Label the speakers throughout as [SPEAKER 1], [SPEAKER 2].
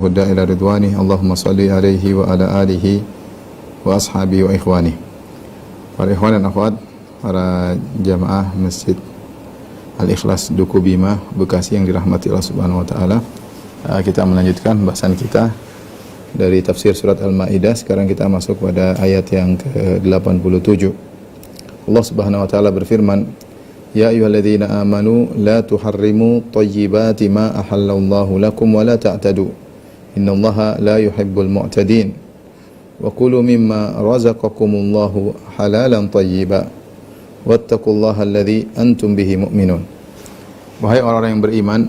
[SPEAKER 1] huda ila ridwani. Allahumma salli alaihi wa ala alihi wa ashabi wa ikhwani. Para ikhwan dan akhwat, para jamaah Masjid Al-Ikhlas Duku Bima Bekasi yang dirahmati Allah Subhanahu wa taala. Kita melanjutkan pembahasan kita dari tafsir surat Al-Maidah. Sekarang kita masuk pada ayat yang ke-87. Allah Subhanahu wa taala berfirman, "Ya ayyuhalladzina amanu la tuharrimu thayyibati ma ahallallahu lakum wa la ta'tadu. Innallaha la yuhibbul mu'tadin. Wa kulu mimma razaqakumullahu halalan thayyiba. Wattaqullaha alladzi antum bihi mu'minun." Wahai orang-orang yang beriman,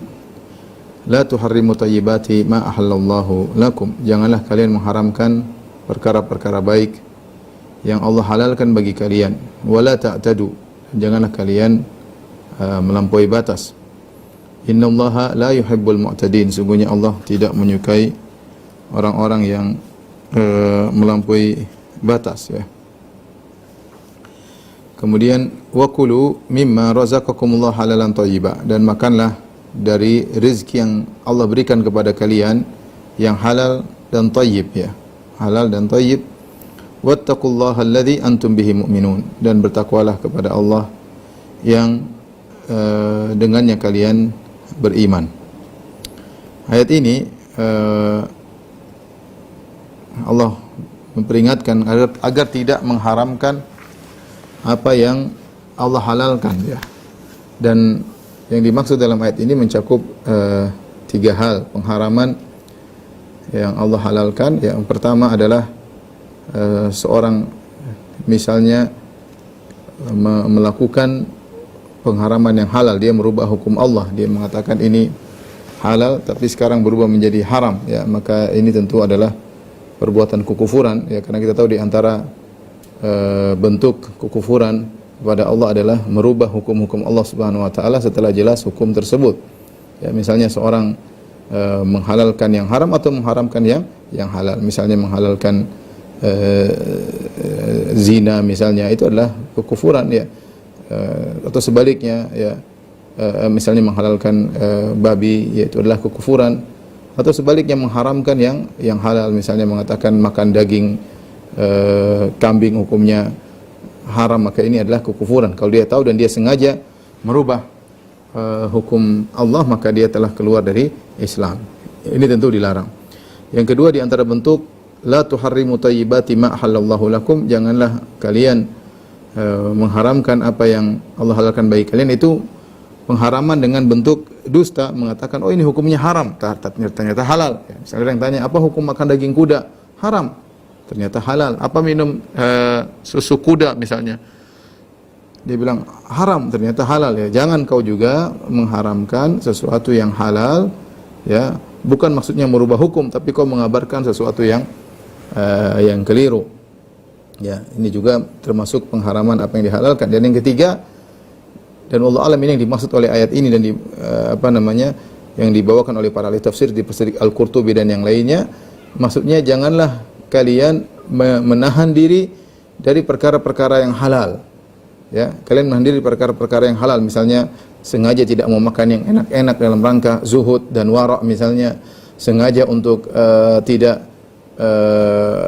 [SPEAKER 1] la tuharrimu thayyibati ma ahallallahu lakum. Janganlah kalian mengharamkan perkara-perkara baik yang Allah halalkan bagi kalian. Wala ta'tadu. Janganlah kalian melampaui batas. Innallaha la yuhibbul mu'tadin. Sungguhnya Allah tidak menyukai orang-orang yang melampaui batas, ya. Kemudian wakulu mimma razaqakumullah halalan thayyiba, dan makanlah dari rezeki yang Allah berikan kepada kalian yang halal dan thayyib, ya. Halal dan thayyib. Wattaqullaha alladzi antum bihi mu'minun, dan bertakwalah kepada Allah yang dengannya kalian beriman. Ayat ini Allah memperingatkan agar tidak mengharamkan apa yang Allah halalkan, ya. Dan yang dimaksud dalam ayat ini mencakup 3 hal pengharaman yang Allah halalkan. Yang pertama adalah seorang misalnya melakukan pengharaman yang halal, dia merubah hukum Allah, dia mengatakan ini halal tapi sekarang berubah menjadi haram, ya, maka ini tentu adalah perbuatan kekufuran, ya, karena kita tahu di antara bentuk kekufuran kepada Allah adalah merubah hukum-hukum Allah Subhanahu wa taala setelah jelas hukum tersebut. Ya, misalnya seorang menghalalkan yang haram atau mengharamkan yang halal. Misalnya menghalalkan zina misalnya, itu adalah kekufuran, ya. Atau sebaliknya, ya, misalnya menghalalkan babi, yaitu adalah kekufuran. Atau sebaliknya mengharamkan yang halal, misalnya mengatakan makan daging kambing hukumnya haram, maka ini adalah kekufuran. Kalau dia tahu dan dia sengaja merubah hukum Allah, maka dia telah keluar dari Islam. Ini tentu dilarang. Yang kedua, di antara bentuk la tuharrimu thayyibati ma halallahu lakum, janganlah kalian mengharamkan apa yang Allah halalkan bagi kalian. Itu pengharaman dengan bentuk dusta, mengatakan oh ini hukumnya haram, ternyata halal, ya. Misalnya orang tanya, apa hukum makan daging kuda? Haram, ternyata halal. Apa minum susu kuda misalnya? Dia bilang haram, ternyata halal, ya. Jangan kau juga mengharamkan sesuatu yang halal, ya. Bukan maksudnya merubah hukum, tapi kau mengabarkan sesuatu yang keliru. Ya, ini juga termasuk pengharaman apa yang dihalalkan. Dan yang ketiga, dan Allah alam ini yang dimaksud oleh ayat ini dan yang dibawakan oleh para ahli tafsir di tafsir Al-Qurtubi dan yang lainnya, maksudnya janganlah kalian menahan diri dari perkara-perkara yang halal, ya. Kalian menahan diri dari perkara-perkara yang halal, misalnya sengaja tidak mau makan yang enak-enak dalam rangka zuhud dan wara', misalnya sengaja untuk tidak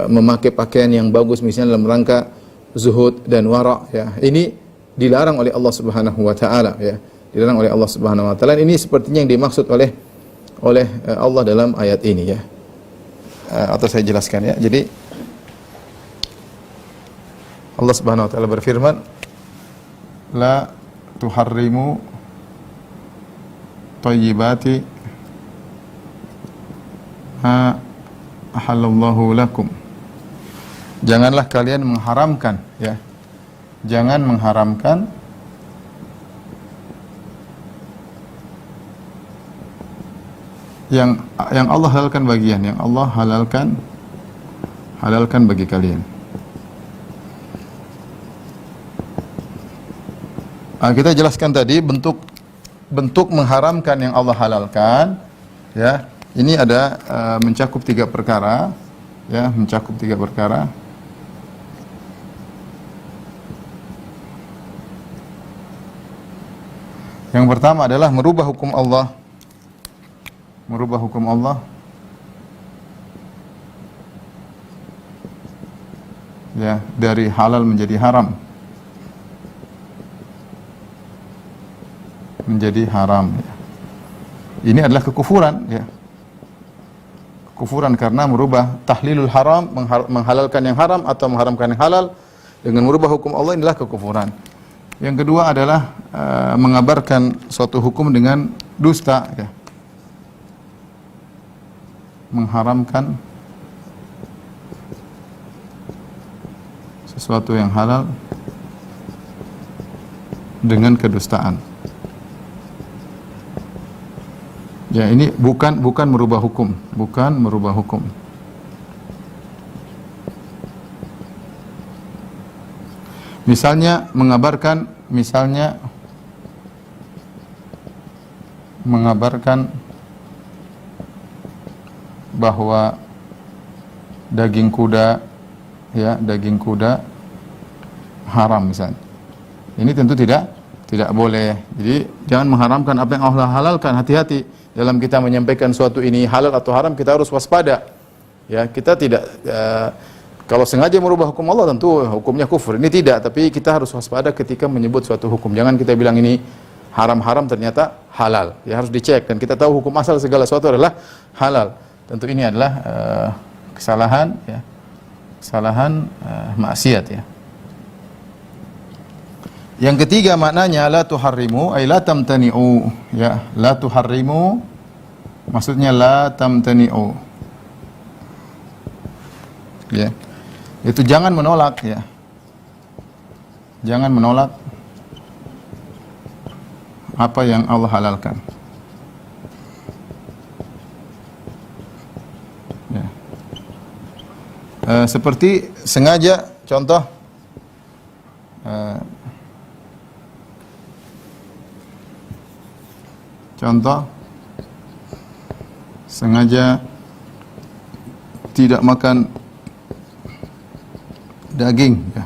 [SPEAKER 1] memakai pakaian yang bagus misalnya dalam rangka zuhud dan wara', ya. Ini dilarang oleh Allah Subhanahu wa taala, ya. Dilarang oleh Allah Subhanahu wa taala. Ini sepertinya yang dimaksud oleh Allah dalam ayat ini, ya. Atau saya jelaskan, ya. Jadi Allah Subhanahu wa taala berfirman, la tuharrimu thayyibati ma ahallallahu lakum. Janganlah kalian mengharamkan, ya. Jangan mengharamkan yang Allah halalkan bagian, yang Allah halalkan bagi kalian. Kita jelaskan tadi bentuk mengharamkan yang Allah halalkan, ya. Ini ada mencakup 3 perkara, ya, mencakup 3 perkara. Yang pertama adalah merubah hukum Allah. Merubah hukum Allah ya, dari halal menjadi haram. Menjadi haram, ya. Ini adalah kekufuran, ya. Kekufuran karena merubah tahlilul haram, menghalalkan yang haram atau mengharamkan yang halal dengan merubah hukum Allah, inilah kekufuran. Yang kedua adalah mengabarkan suatu hukum dengan dusta, ya. Mengharamkan sesuatu yang halal dengan kedustaan. Ya, ini bukan merubah hukum, bukan merubah hukum. Misalnya mengabarkan bahwa daging kuda, ya, daging kuda haram misalnya. Ini tentu tidak boleh. Jadi jangan mengharamkan apa yang Allah halalkan. Hati-hati dalam kita menyampaikan suatu ini halal atau haram, kita harus waspada. Ya, kita tidak kalau sengaja merubah hukum Allah tentu hukumnya kufur. Ini tidak, tapi kita harus waspada ketika menyebut suatu hukum. Jangan kita bilang ini haram-haram ternyata halal. Ya, harus dicek, dan kita tahu hukum asal segala sesuatu adalah halal. Tentu ini adalah kesalahan, ya. Kesalahan maksiat, ya. Yang ketiga maknanya la tuharrimu ay la tamtani'u, ya, la tuharrimu maksudnya la tamtani'u, ya, itu jangan menolak, ya, jangan menolak apa yang Allah halalkan, ya. Seperti sengaja, contoh sengaja tidak makan daging, ya,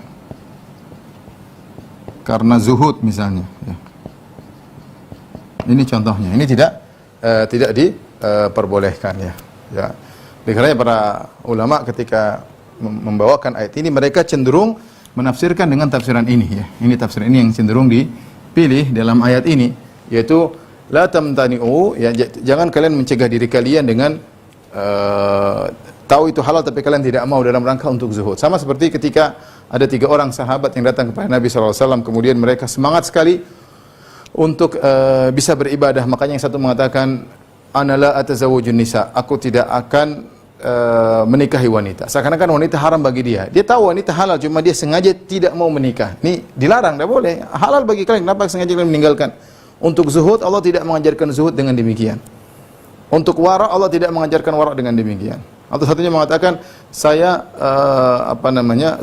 [SPEAKER 1] karena zuhud misalnya, ya. Ini contohnya. Ini tidak diperbolehkan, ya. Ya. Karena para ulama ketika membawakan ayat ini, mereka cenderung menafsirkan dengan tafsiran ini, ya. Ini tafsiran ini yang cenderung dipilih dalam ayat ini, yaitu la tamtani'u, ya, jangan kalian mencegah diri kalian dengan tahu itu halal tapi kalian tidak mau dalam rangka untuk zuhud. Sama seperti ketika ada 3 orang sahabat yang datang kepada Nabi SAW, kemudian mereka semangat sekali untuk bisa beribadah. Makanya yang satu mengatakan, ana la atazawwajun nisa, aku tidak akan menikahi wanita. Seakan-akan wanita haram bagi dia. Dia tahu wanita halal, cuma dia sengaja tidak mau menikah. Ini dilarang, tidak boleh. Halal bagi kalian, kenapa sengaja kalian meninggalkan? Untuk zuhud, Allah tidak mengajarkan zuhud dengan demikian. Untuk wara', Allah tidak mengajarkan wara' dengan demikian. Atau satunya mengatakan, saya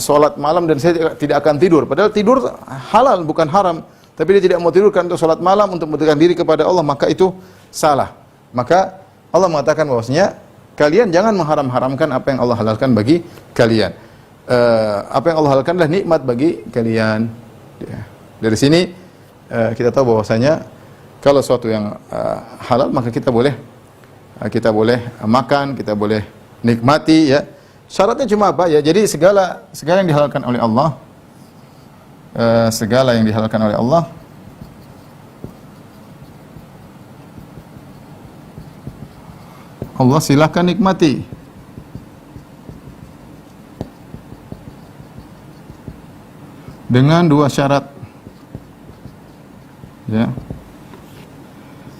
[SPEAKER 1] sholat malam dan saya tidak akan tidur. Padahal tidur halal, bukan haram. Tapi dia tidak mau tidur karena untuk sholat malam, untuk mendekatkan diri kepada Allah, maka itu salah. Maka Allah mengatakan bahwasanya kalian jangan mengharam-haramkan apa yang Allah halalkan bagi kalian. Apa yang Allah halalkan adalah nikmat bagi kalian. Ya. Dari sini kita tahu bahwasanya kalau suatu yang halal, maka kita boleh makan, kita boleh nikmati, ya. Syaratnya cuma apa, ya? Jadi segala yang dihalalkan oleh Allah, segala yang dihalalkan oleh Allah silakan nikmati. Dengan 2 syarat. Ya.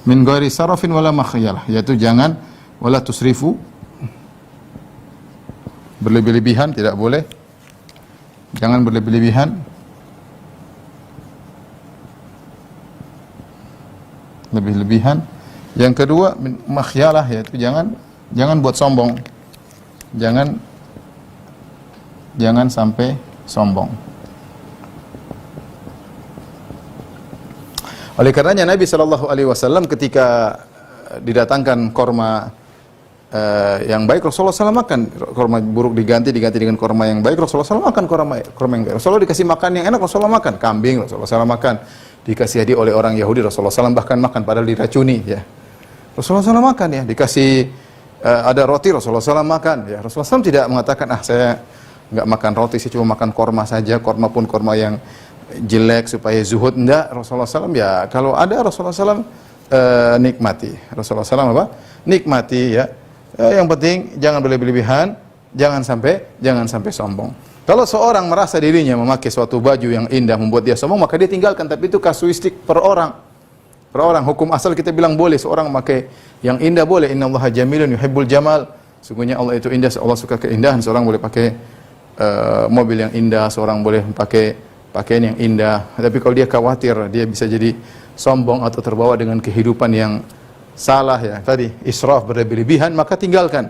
[SPEAKER 1] Min ghairi sarafin wala makhyalah, yaitu jangan wala tusrifu, berlebih-lebihan tidak boleh. Jangan berlebih-lebihan. Lebih-lebihan. Yang kedua, makhyalah, yaitu jangan buat sombong. Jangan sampai sombong. Oleh karenanya Nabi SAW ketika didatangkan korma yang baik, Rasulullah SAW makan. Korma buruk diganti dengan korma yang baik, Rasulullah SAW makan korma yang baik. Rasulullah dikasih makan yang enak, Rasulullah makan. Kambing, Rasulullah SAW makan. Dikasih hadiah oleh orang Yahudi, Rasulullah SAW bahkan makan, padahal diracuni, ya. Rasulullah SAW makan, ya. Dikasih ada roti, Rasulullah SAW makan, ya. Rasulullah SAW tidak mengatakan, saya nggak makan roti sih, cuma makan korma saja, korma pun korma yang jelek supaya zuhud. Enggak, Rasulullah SAW ya kalau ada Rasulullah SAW nikmati. Rasulullah SAW apa? Nikmati ya. Yang penting jangan berlebihan, jangan sampai sombong. Kalau seorang merasa dirinya memakai suatu baju yang indah membuat dia sombong, maka dia tinggalkan. Tapi itu kasuistik per orang. Per orang, hukum asal kita bilang boleh seorang memakai yang indah boleh. Innallaha jamilun yuhibbul jamal. Sungguhnya Allah itu indah, Allah suka keindahan. Seorang boleh pakai mobil yang indah, seorang boleh pakai pakaian yang indah. Tapi kalau dia khawatir dia bisa jadi sombong atau terbawa dengan kehidupan yang salah ya, tadi israf berlebihan, maka tinggalkan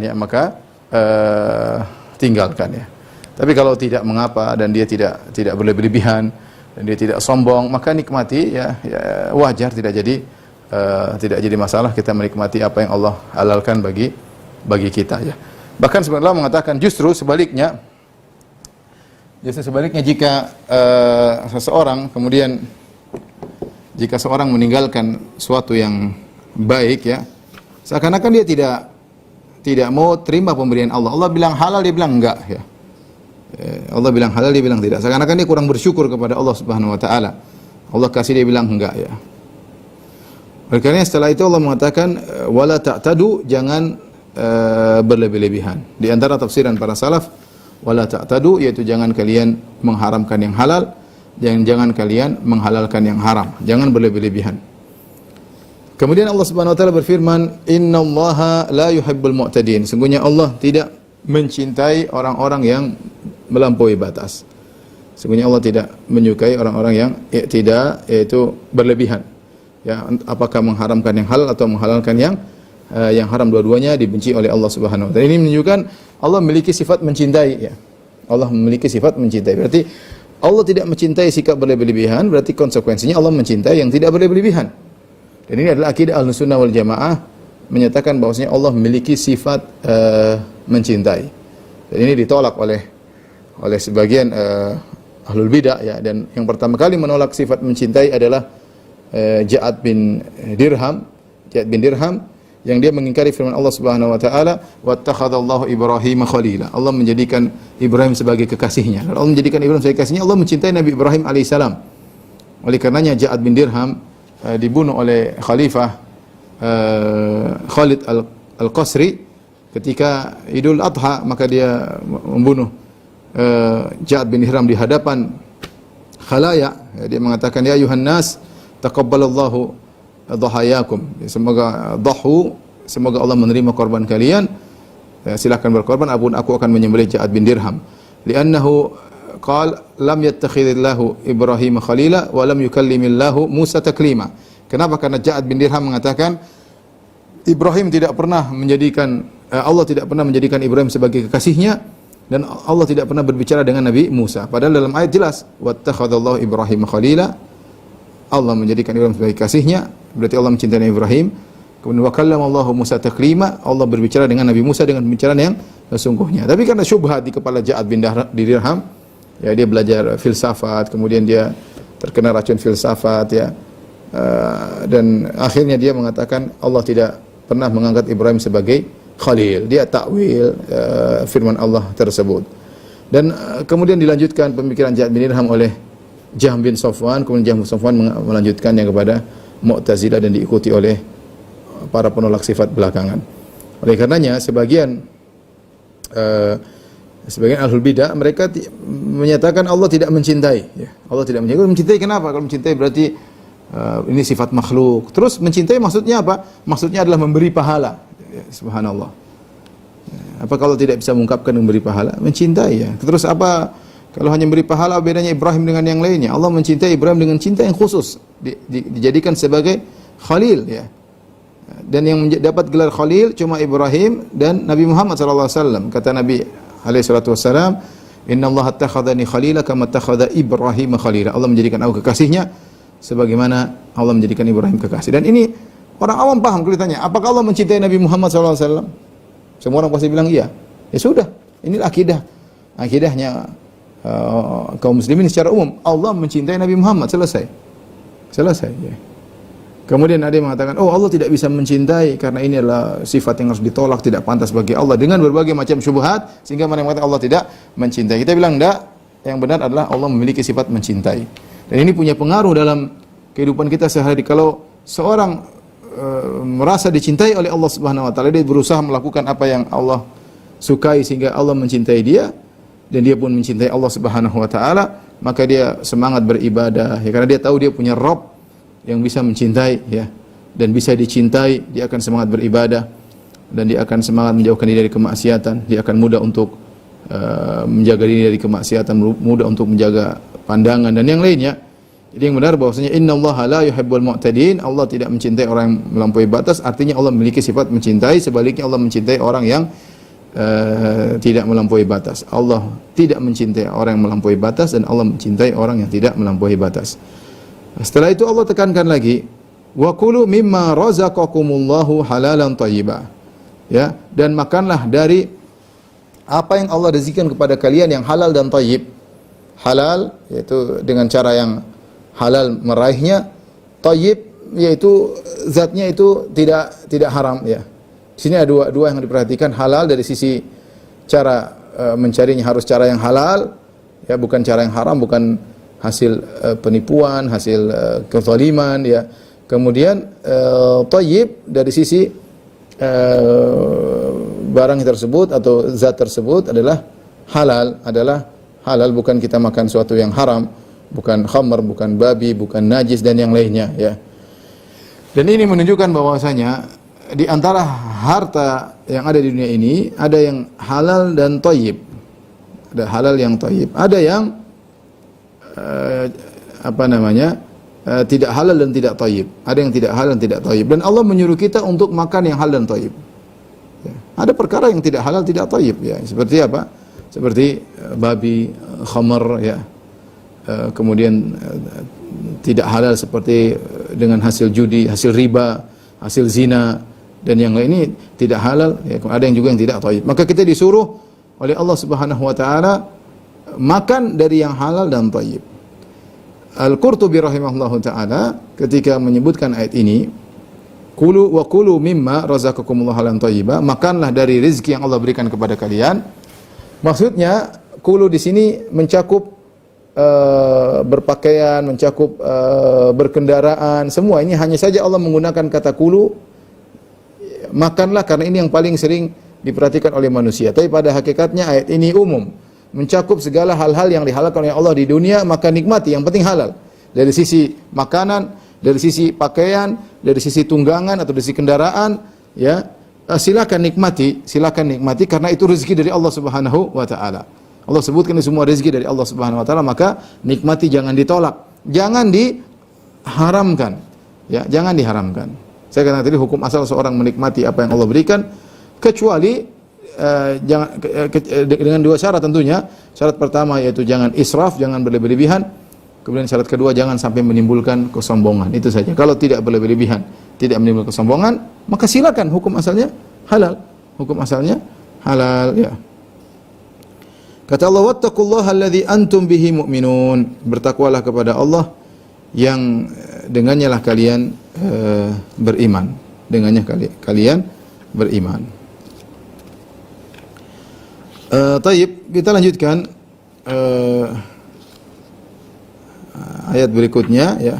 [SPEAKER 1] ya, maka tinggalkan ya. Tapi kalau tidak mengapa dan dia tidak berlebihan dan dia tidak sombong, maka nikmati ya, wajar, tidak jadi masalah kita menikmati apa yang Allah halalkan bagi kita ya. Bahkan sebenarnya Allah mengatakan justru sebaliknya jika seorang meninggalkan suatu yang baik ya, seakan-akan dia tidak mau terima pemberian Allah. Allah bilang halal, dia bilang enggak ya. Allah bilang halal, dia bilang tidak. Seakan-akan dia kurang bersyukur kepada Allah Subhanahu wa taala. Allah kasih, dia bilang enggak ya. Oleh karena setelah itu Allah mengatakan wala ta'tadu, jangan berlebih-lebihan. Di antara tafsiran para salaf, wala ta'tadu yaitu jangan kalian mengharamkan yang halal, jangan kalian menghalalkan yang haram. Jangan berlebih-lebihan. Kemudian Allah Subhanahu wa taala berfirman, "Innallaha la yuhibbul mu'tadin." Sungguhnya Allah tidak mencintai orang-orang yang melampaui batas. Sungguhnya Allah tidak menyukai orang-orang yang tidak, yaitu berlebihan. Ya, apakah mengharamkan yang halal atau menghalalkan yang haram, dua-duanya dibenci oleh Allah Subhanahu wa taala. Ini menunjukkan Allah memiliki sifat mencintai ya. Allah memiliki sifat mencintai. Berarti Allah tidak mencintai sikap berlebihan, berarti konsekuensinya Allah mencintai yang tidak berlebihan. Dan ini adalah akidah Ahlussunnah wal Jamaah, menyatakan bahwasanya Allah memiliki sifat mencintai. Dan ini ditolak oleh sebagian ahlul bidah ya. Dan yang pertama kali menolak sifat mencintai adalah Ja'ad bin Dirham yang dia mengingkari firman Allah Subhanahu wa taala, "Wattakhadallahu Ibrahim khalila." Allah menjadikan Ibrahim sebagai kekasihnya. Allah menjadikan Ibrahim sebagai kekasihnya, Allah mencintai Nabi Ibrahim alaihissalam. Oleh karenanya Ja'ad bin Dirham dibunuh oleh Khalifah Khalid Al-Qasri ketika Idul Adha, maka dia membunuh Ja'ad bin Dirham di hadapan khalayak. Dia mengatakan, "Ya ayuhan nas, taqabbalallahu dhahayakum." Semoga Allah menerima korban kalian. Silakan berkorban, aku akan menyembelih Ja'ad bin Dirham. Li'annahu qala lam yattakhidillahu Ibrahim khalila wa lam yukallimillahu Musa taklima. Kenapa? Karena Ja'ad bin Dirham mengatakan Allah tidak pernah menjadikan Ibrahim sebagai kekasihnya, dan Allah tidak pernah berbicara dengan Nabi Musa. Padahal dalam ayat jelas, wattakhadallahu Ibrahim khalila, Allah menjadikan Ibrahim sebagai kasihnya, berarti Allah mencintai Ibrahim. Kemudian wa kallamallahu Musa taklima, Allah berbicara dengan Nabi Musa dengan pembicaraan yang sesungguhnya. Tapi karena syubhat di kepala Ja'ad bin Dirham, ya, dia belajar filsafat, kemudian dia terkena racun filsafat ya, dan akhirnya dia mengatakan Allah tidak pernah mengangkat Ibrahim sebagai khalil. Dia takwil firman Allah tersebut. Dan kemudian dilanjutkan pemikiran Ja'ad bin Dirham oleh Jahm bin Safwan, kemudian Jahm bin Safwan melanjutkannya kepada Mu'tazilah dan diikuti oleh para penolak sifat belakangan. Oleh karenanya sebagian ahlul bidah mereka menyatakan Allah tidak mencintai ya. Allah tidak mencintai. Mencintai kenapa? Kalau mencintai berarti ini sifat makhluk. Terus mencintai maksudnya apa? Maksudnya adalah memberi pahala. Ya, subhanallah. Apa kalau tidak bisa mengungkapkan memberi pahala? Mencintai ya. Terus apa kalau hanya memberi pahala, bedanya Ibrahim dengan yang lainnya? Allah mencintai Ibrahim dengan cinta yang khusus, dijadikan sebagai khalil ya. Dan yang dapat gelar khalil cuma Ibrahim dan Nabi Muhammad SAW. Kata Nabi SAW, "Innallaha attakhadhani khalila kama attakhadha Ibrahim khalila." Allah menjadikan aku kekasihnya sebagaimana Allah menjadikan Ibrahim kekasih. Dan ini orang awam paham kalau ditanya, apakah Allah mencintai Nabi Muhammad SAW? Semua orang pasti bilang iya. Ya sudah, inilah akidahnya kaum muslimin secara umum. Allah mencintai Nabi Muhammad, selesai ya. Kemudian ada yang mengatakan, oh Allah tidak bisa mencintai karena ini adalah sifat yang harus ditolak, tidak pantas bagi Allah, dengan berbagai macam syubhat sehingga mereka mengatakan Allah tidak mencintai. Kita bilang enggak, yang benar adalah Allah memiliki sifat mencintai. Dan ini punya pengaruh dalam kehidupan kita sehari-hari. Kalau seorang merasa dicintai oleh Allah Subhanahu wa taala, dia berusaha melakukan apa yang Allah sukai sehingga Allah mencintai dia, dan dia pun mencintai Allah Subhanahu wa taala, maka dia semangat beribadah ya, karena dia tahu dia punya Rabb yang bisa mencintai ya, dan bisa dicintai, dia akan semangat beribadah, dan dia akan semangat menjauhkan diri dari kemaksiatan, dia akan mudah untuk menjaga diri dari kemaksiatan, mudah untuk menjaga pandangan dan yang lainnya. Jadi yang benar bahwasanya innallaha la yuhibbul mu'tadin, Allah tidak mencintai orang yang melampaui batas, artinya Allah memiliki sifat mencintai, sebaliknya Allah mencintai orang yang tidak melampaui batas. Allah tidak mencintai orang yang melampaui batas, dan Allah mencintai orang yang tidak melampaui batas. Setelah itu Allah tekankan lagi, wa kulu mimma razaqakumullahu halalan thayyiba. Ya, dan makanlah dari apa yang Allah rezekikan kepada kalian yang halal dan thayyib. Halal yaitu dengan cara yang halal meraihnya, thayyib yaitu zatnya itu tidak haram ya. Di sini ada dua yang diperhatikan. Halal dari sisi cara mencarinya harus cara yang halal ya, bukan cara yang haram, bukan hasil penipuan, hasil kezaliman ya. Kemudian thayyib dari sisi barang tersebut atau zat tersebut adalah halal, bukan kita makan sesuatu yang haram, bukan khamr, bukan babi, bukan najis dan yang lainnya ya. Dan ini menunjukkan bahwasanya di antara harta yang ada di dunia ini ada yang halal dan thayyib. Ada halal yang thayyib, ada yang tidak halal dan tidak thayyib. Ada yang tidak halal dan tidak thayyib. Dan Allah menyuruh kita untuk makan yang halal dan thayyib. Ya. Ada perkara yang tidak halal tidak thayyib ya. Seperti apa? Seperti babi, khamar ya. Kemudian tidak halal seperti dengan hasil judi, hasil riba, hasil zina dan yang lain, ini tidak halal ya. Ada yang juga yang tidak thayyib. Maka kita disuruh oleh Allah Subhanahu wa taala makan dari yang halal dan thayyib. Al-Qurtubi rahimahullahu taala ketika menyebutkan ayat ini, kulu wa kulu mimma razaqakumullahu halalan thayyiba, makanlah dari rezeki yang Allah berikan kepada kalian. Maksudnya kulu di sini mencakup berpakaian, mencakup berkendaraan, semua ini hanya saja Allah menggunakan kata kulu, makanlah, karena ini yang paling sering diperhatikan oleh manusia. Tapi pada hakikatnya ayat ini umum, mencakup segala hal-hal yang dihalalkan oleh Allah di dunia, maka nikmati, yang penting halal. Dari sisi makanan, dari sisi pakaian, dari sisi tunggangan atau dari sisi kendaraan, ya, silakan nikmati karena itu rezeki dari Allah Subhanahu wa taala. Allah sebutkan ini semua rezeki dari Allah Subhanahu wa taala, maka nikmati, jangan ditolak, jangan diharamkan. Ya, jangan diharamkan. Saya katakan tadi hukum asal seorang menikmati apa yang Allah berikan, kecuali dengan dua syarat tentunya. Syarat pertama yaitu jangan israf, jangan berlebihan. Kemudian syarat kedua jangan sampai menimbulkan kesombongan. Itu saja. Kalau tidak berlebihan, tidak menimbulkan kesombongan, maka silakan, hukum asalnya halal. Hukum asalnya halal ya. Kata Allah, wattaqullaha alladzi antum bihi mu'minun. Bertakwalah kepada Allah yang dengannya lah kalian beriman. Dengannya kalian beriman. Tayyib, kita lanjutkan ayat berikutnya ya.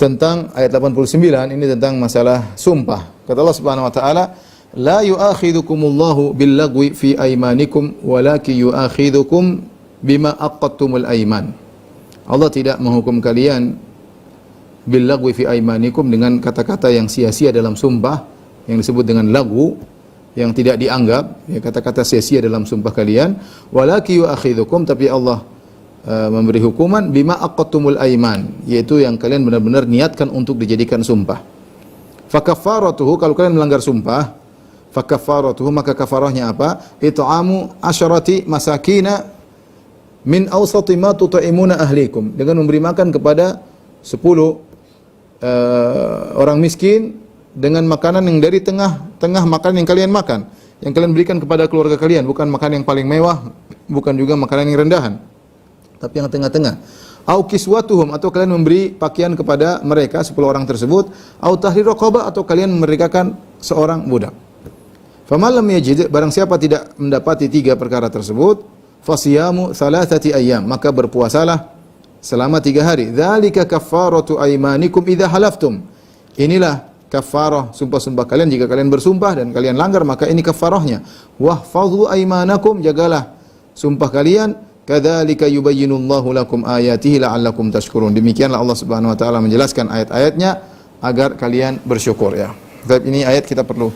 [SPEAKER 1] Tentang ayat 89, ini tentang masalah sumpah. Kata Allah Subhanahu wa taala, la yu'akhidhukumullahu billagwi fi aymanikum walakin yu'akhidhukum bima aqadtumul ayman. Allah tidak menghukum kalian billagwi fi aymanikum dengan kata-kata yang sia-sia dalam sumpah, yang disebut dengan lagu, yang tidak dianggap, ya, kata-kata sia-sia dalam sumpah kalian. Walaki yu'akhidhukum, tapi Allah memberi hukuman bima aqadtumul aiman, yaitu yang kalian benar-benar niatkan untuk dijadikan sumpah. Fakaffaratuhu, kalau kalian melanggar sumpah, fakaffaratuhu, maka kafarahnya apa? It'amu asyarati masakina min awsati ma tut'imuna ahlikum, dengan memberi makan kepada 10 orang miskin dengan makanan yang dari tengah makanan yang kalian makan, yang kalian berikan kepada keluarga kalian, bukan makanan yang paling mewah, bukan juga makanan yang rendahan, tapi yang tengah-tengah. au kiswatuhum, atau kalian memberi pakaian kepada mereka 10 orang tersebut, au tahriru raqabah, atau kalian memerdekakan seorang budak. Faman lam yajid, barang siapa tidak mendapati 3 perkara tersebut, fasiyamu thalathati ayyam, maka berpuasalah selama 3 hari. Dzalika kaffaratu aymanikum idza halaftum. Inilah kafarah sumpah-sumpah kalian jika kalian bersumpah dan kalian langgar, maka ini kafarahnya. Wahfadhu aymanakum, jagalah sumpah kalian. Kadzalika yubayyinullahu lakum ayatihi la'allakum tashkurun. Demikianlah Allah Subhanahu wa taala menjelaskan ayat-ayatnya agar kalian bersyukur ya. Baik, ini ayat kita perlu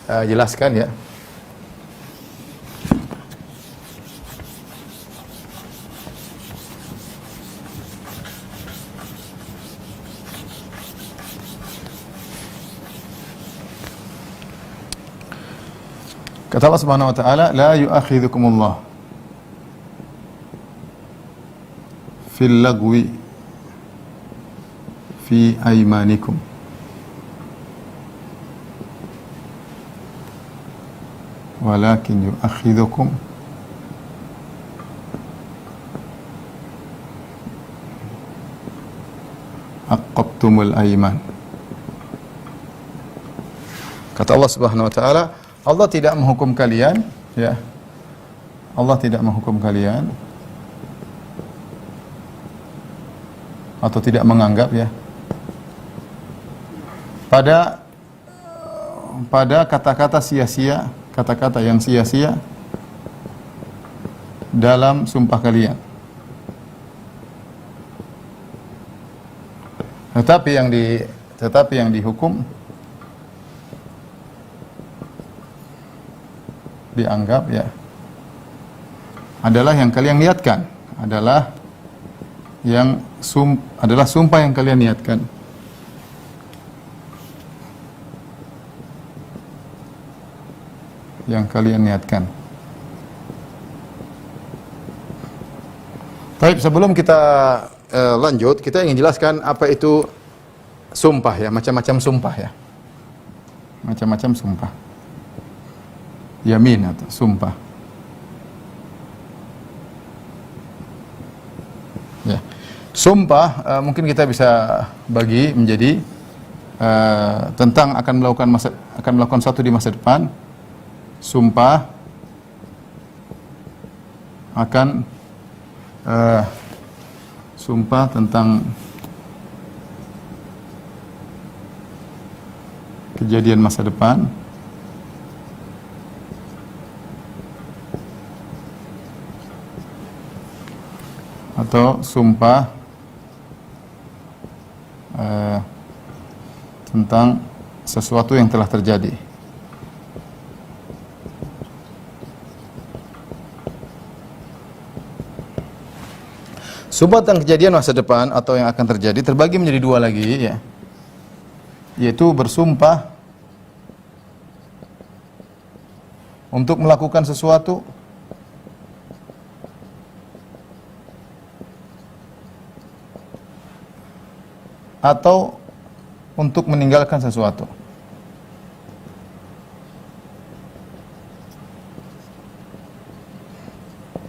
[SPEAKER 1] jelaskan ya. Kata Allah Subhanahu wa taala, la yu'akhidhukumullah fil lagwi fi aymanikum walakin yu'akhidhukum aqabtumul ayman. Kata Allah Subhanahu wa taala, Allah tidak menghukum kalian, ya. Allah tidak menghukum kalian atau tidak menganggap ya pada kata-kata sia-sia, kata-kata yang sia-sia dalam sumpah kalian. Tetapi yang dihukum dianggap ya adalah yang kalian niatkan, adalah sumpah yang kalian niatkan. Yang kalian niatkan. Baik, sebelum kita lanjut, kita ingin jelaskan apa itu sumpah ya, macam-macam sumpah ya. Macam-macam sumpah. Yamin atau sumpah. Ya. Sumpah mungkin kita bisa bagi menjadi tentang akan melakukan sesuatu di masa depan. Sumpah akan sumpah tentang kejadian masa depan. Atau sumpah tentang sesuatu yang telah terjadi. Sumpah tentang kejadian masa depan atau yang akan terjadi terbagi menjadi 2 lagi ya. Yaitu bersumpah untuk melakukan sesuatu atau untuk meninggalkan sesuatu.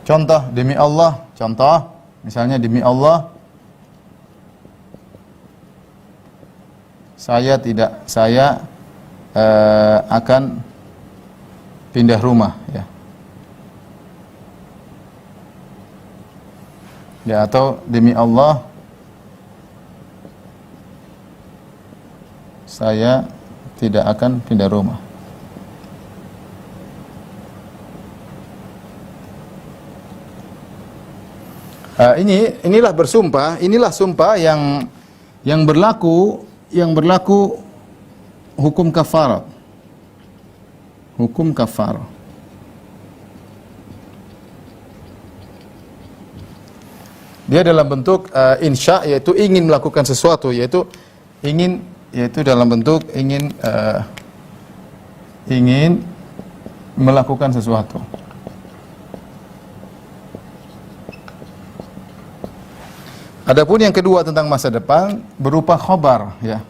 [SPEAKER 1] Contoh, demi Allah, contoh, misalnya demi Allah, saya akan pindah rumah, ya. Ya, atau demi Allah, saya tidak akan pindah rumah. Inilah bersumpah, inilah sumpah yang berlaku hukum kafarat. Hukum kafarat. Dia dalam bentuk insya, yaitu ingin melakukan sesuatu, yaitu dalam bentuk ingin melakukan sesuatu. Adapun yang kedua tentang masa depan berupa khobar, ya,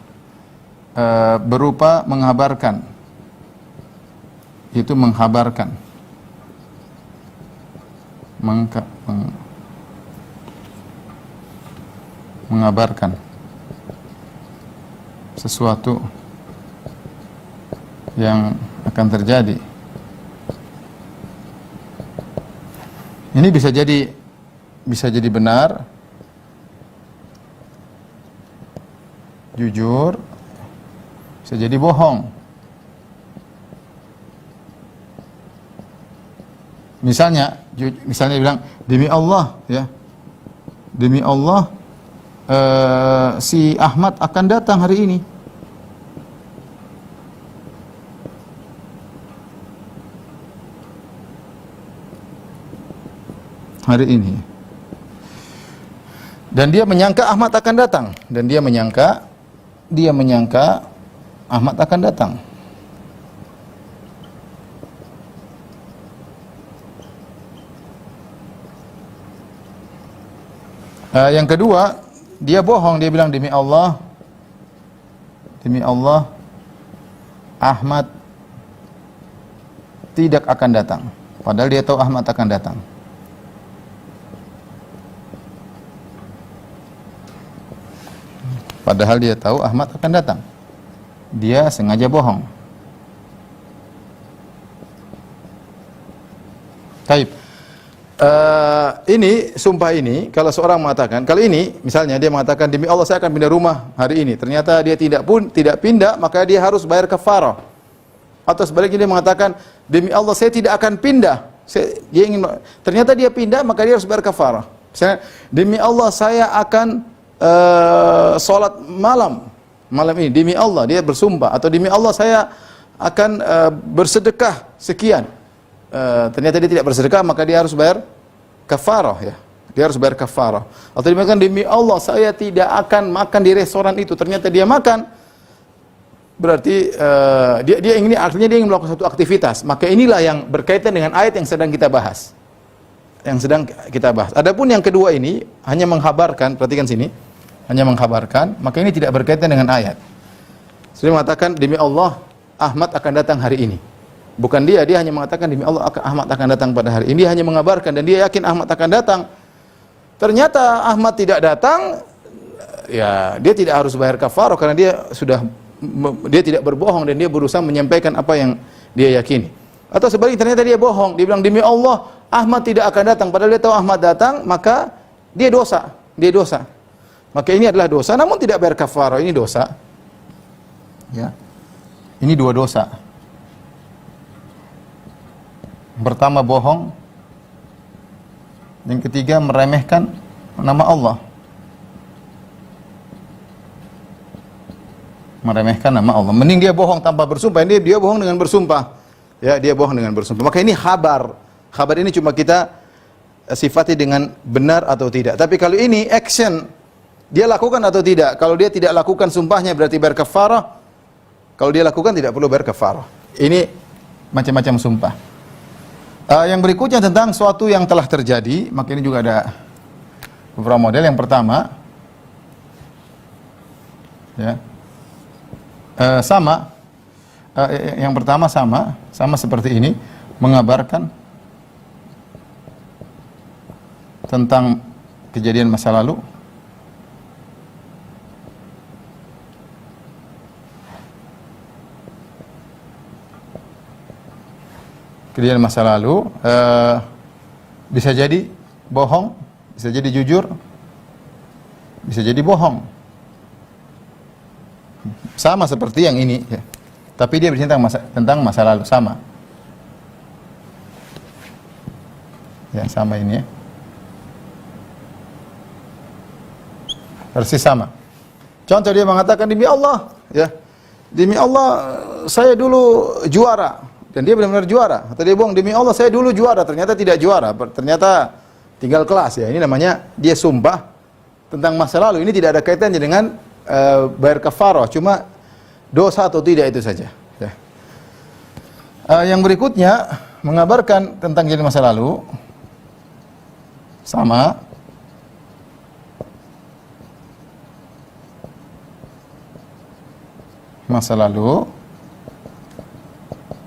[SPEAKER 1] berupa menghabarkan, itu menghabarkan, mengabarkan sesuatu yang akan terjadi. Ini bisa jadi benar, jujur, bisa jadi bohong. Misalnya bilang demi Allah, ya, demi Allah, si Ahmad akan datang hari ini. Hari ini. Dan dia menyangka Ahmad akan datang. Dan dia menyangka Ahmad akan datang. Yang kedua, dia bohong. Dia bilang demi Allah, Ahmad tidak akan datang. Padahal dia tahu Ahmad akan datang. Padahal dia tahu Ahmad akan datang. Dia sengaja bohong. Taib. Ini sumpah ini, kalau seorang mengatakan, kalau ini misalnya dia mengatakan demi Allah saya akan pindah rumah hari ini, ternyata dia tidak pindah, maka dia harus bayar kafarah. Atau sebaliknya dia mengatakan demi Allah saya tidak akan pindah, ternyata dia pindah, maka dia harus bayar kafarah. Misalnya demi Allah saya akan sholat malam ini demi Allah, dia bersumpah, atau demi Allah saya akan bersedekah sekian, ternyata dia tidak bersedekah, maka dia harus bayar kafarah, ya, dia harus bayar kafarah. Atau dia mengatakan demi Allah saya tidak akan makan di restoran itu, ternyata dia makan, berarti dia ingin, artinya dia ingin melakukan suatu aktivitas, maka inilah yang berkaitan dengan ayat yang sedang kita bahas. Adapun yang kedua ini hanya menghabarkan, perhatikan sini, hanya menghabarkan, maka ini tidak berkaitan dengan ayat. Saya mengatakan demi Allah Ahmad akan datang hari ini. Bukan dia hanya mengatakan demi Allah Ahmad akan datang pada hari ini, dia hanya mengabarkan dan dia yakin Ahmad akan datang. Ternyata Ahmad tidak datang, ya dia tidak harus bayar kafarah karena dia tidak berbohong dan dia berusaha menyampaikan apa yang dia yakini. Atau sebaliknya ternyata dia bohong, dia bilang demi Allah Ahmad tidak akan datang, padahal dia tahu Ahmad datang, maka dia dosa. Maka ini adalah dosa, namun tidak bayar kafarah, ini dosa. Ya. Ini dua dosa. Pertama bohong, yang ketiga meremehkan nama Allah. Meremehkan nama Allah. Mending dia bohong tanpa bersumpah, ini dia bohong dengan bersumpah. Ya, dia bohong dengan bersumpah. Maka ini khabar. Khabar ini cuma kita sifati dengan benar atau tidak. Tapi kalau ini action, dia lakukan atau tidak. Kalau dia tidak lakukan sumpahnya berarti bayar kafarah. Kalau dia lakukan tidak perlu bayar kafarah. Ini macam-macam sumpah. Yang berikutnya tentang suatu yang telah terjadi, maka ini juga ada beberapa model. Yang pertama, ya, yang pertama sama seperti ini, mengabarkan tentang kejadian masa lalu. Kejadian masa lalu, bisa jadi bohong, bisa jadi jujur, bisa jadi bohong. Sama seperti yang ini, ya. Tapi dia bercerita tentang masa lalu, sama. Ya, sama ini, ya. Persis sama. Contoh dia mengatakan demi Allah, ya. Demi Allah saya dulu juara. Dan dia benar-benar juara. Atau dia bohong, demi Allah saya dulu juara, ternyata tidak juara, ternyata tinggal kelas, ya. Ini namanya dia sumpah tentang masa lalu. Ini tidak ada kaitannya dengan bayar kafarah, cuma dosa atau tidak itu saja, ya. Yang berikutnya mengabarkan tentang kejadian masa lalu, sama. Masa lalu,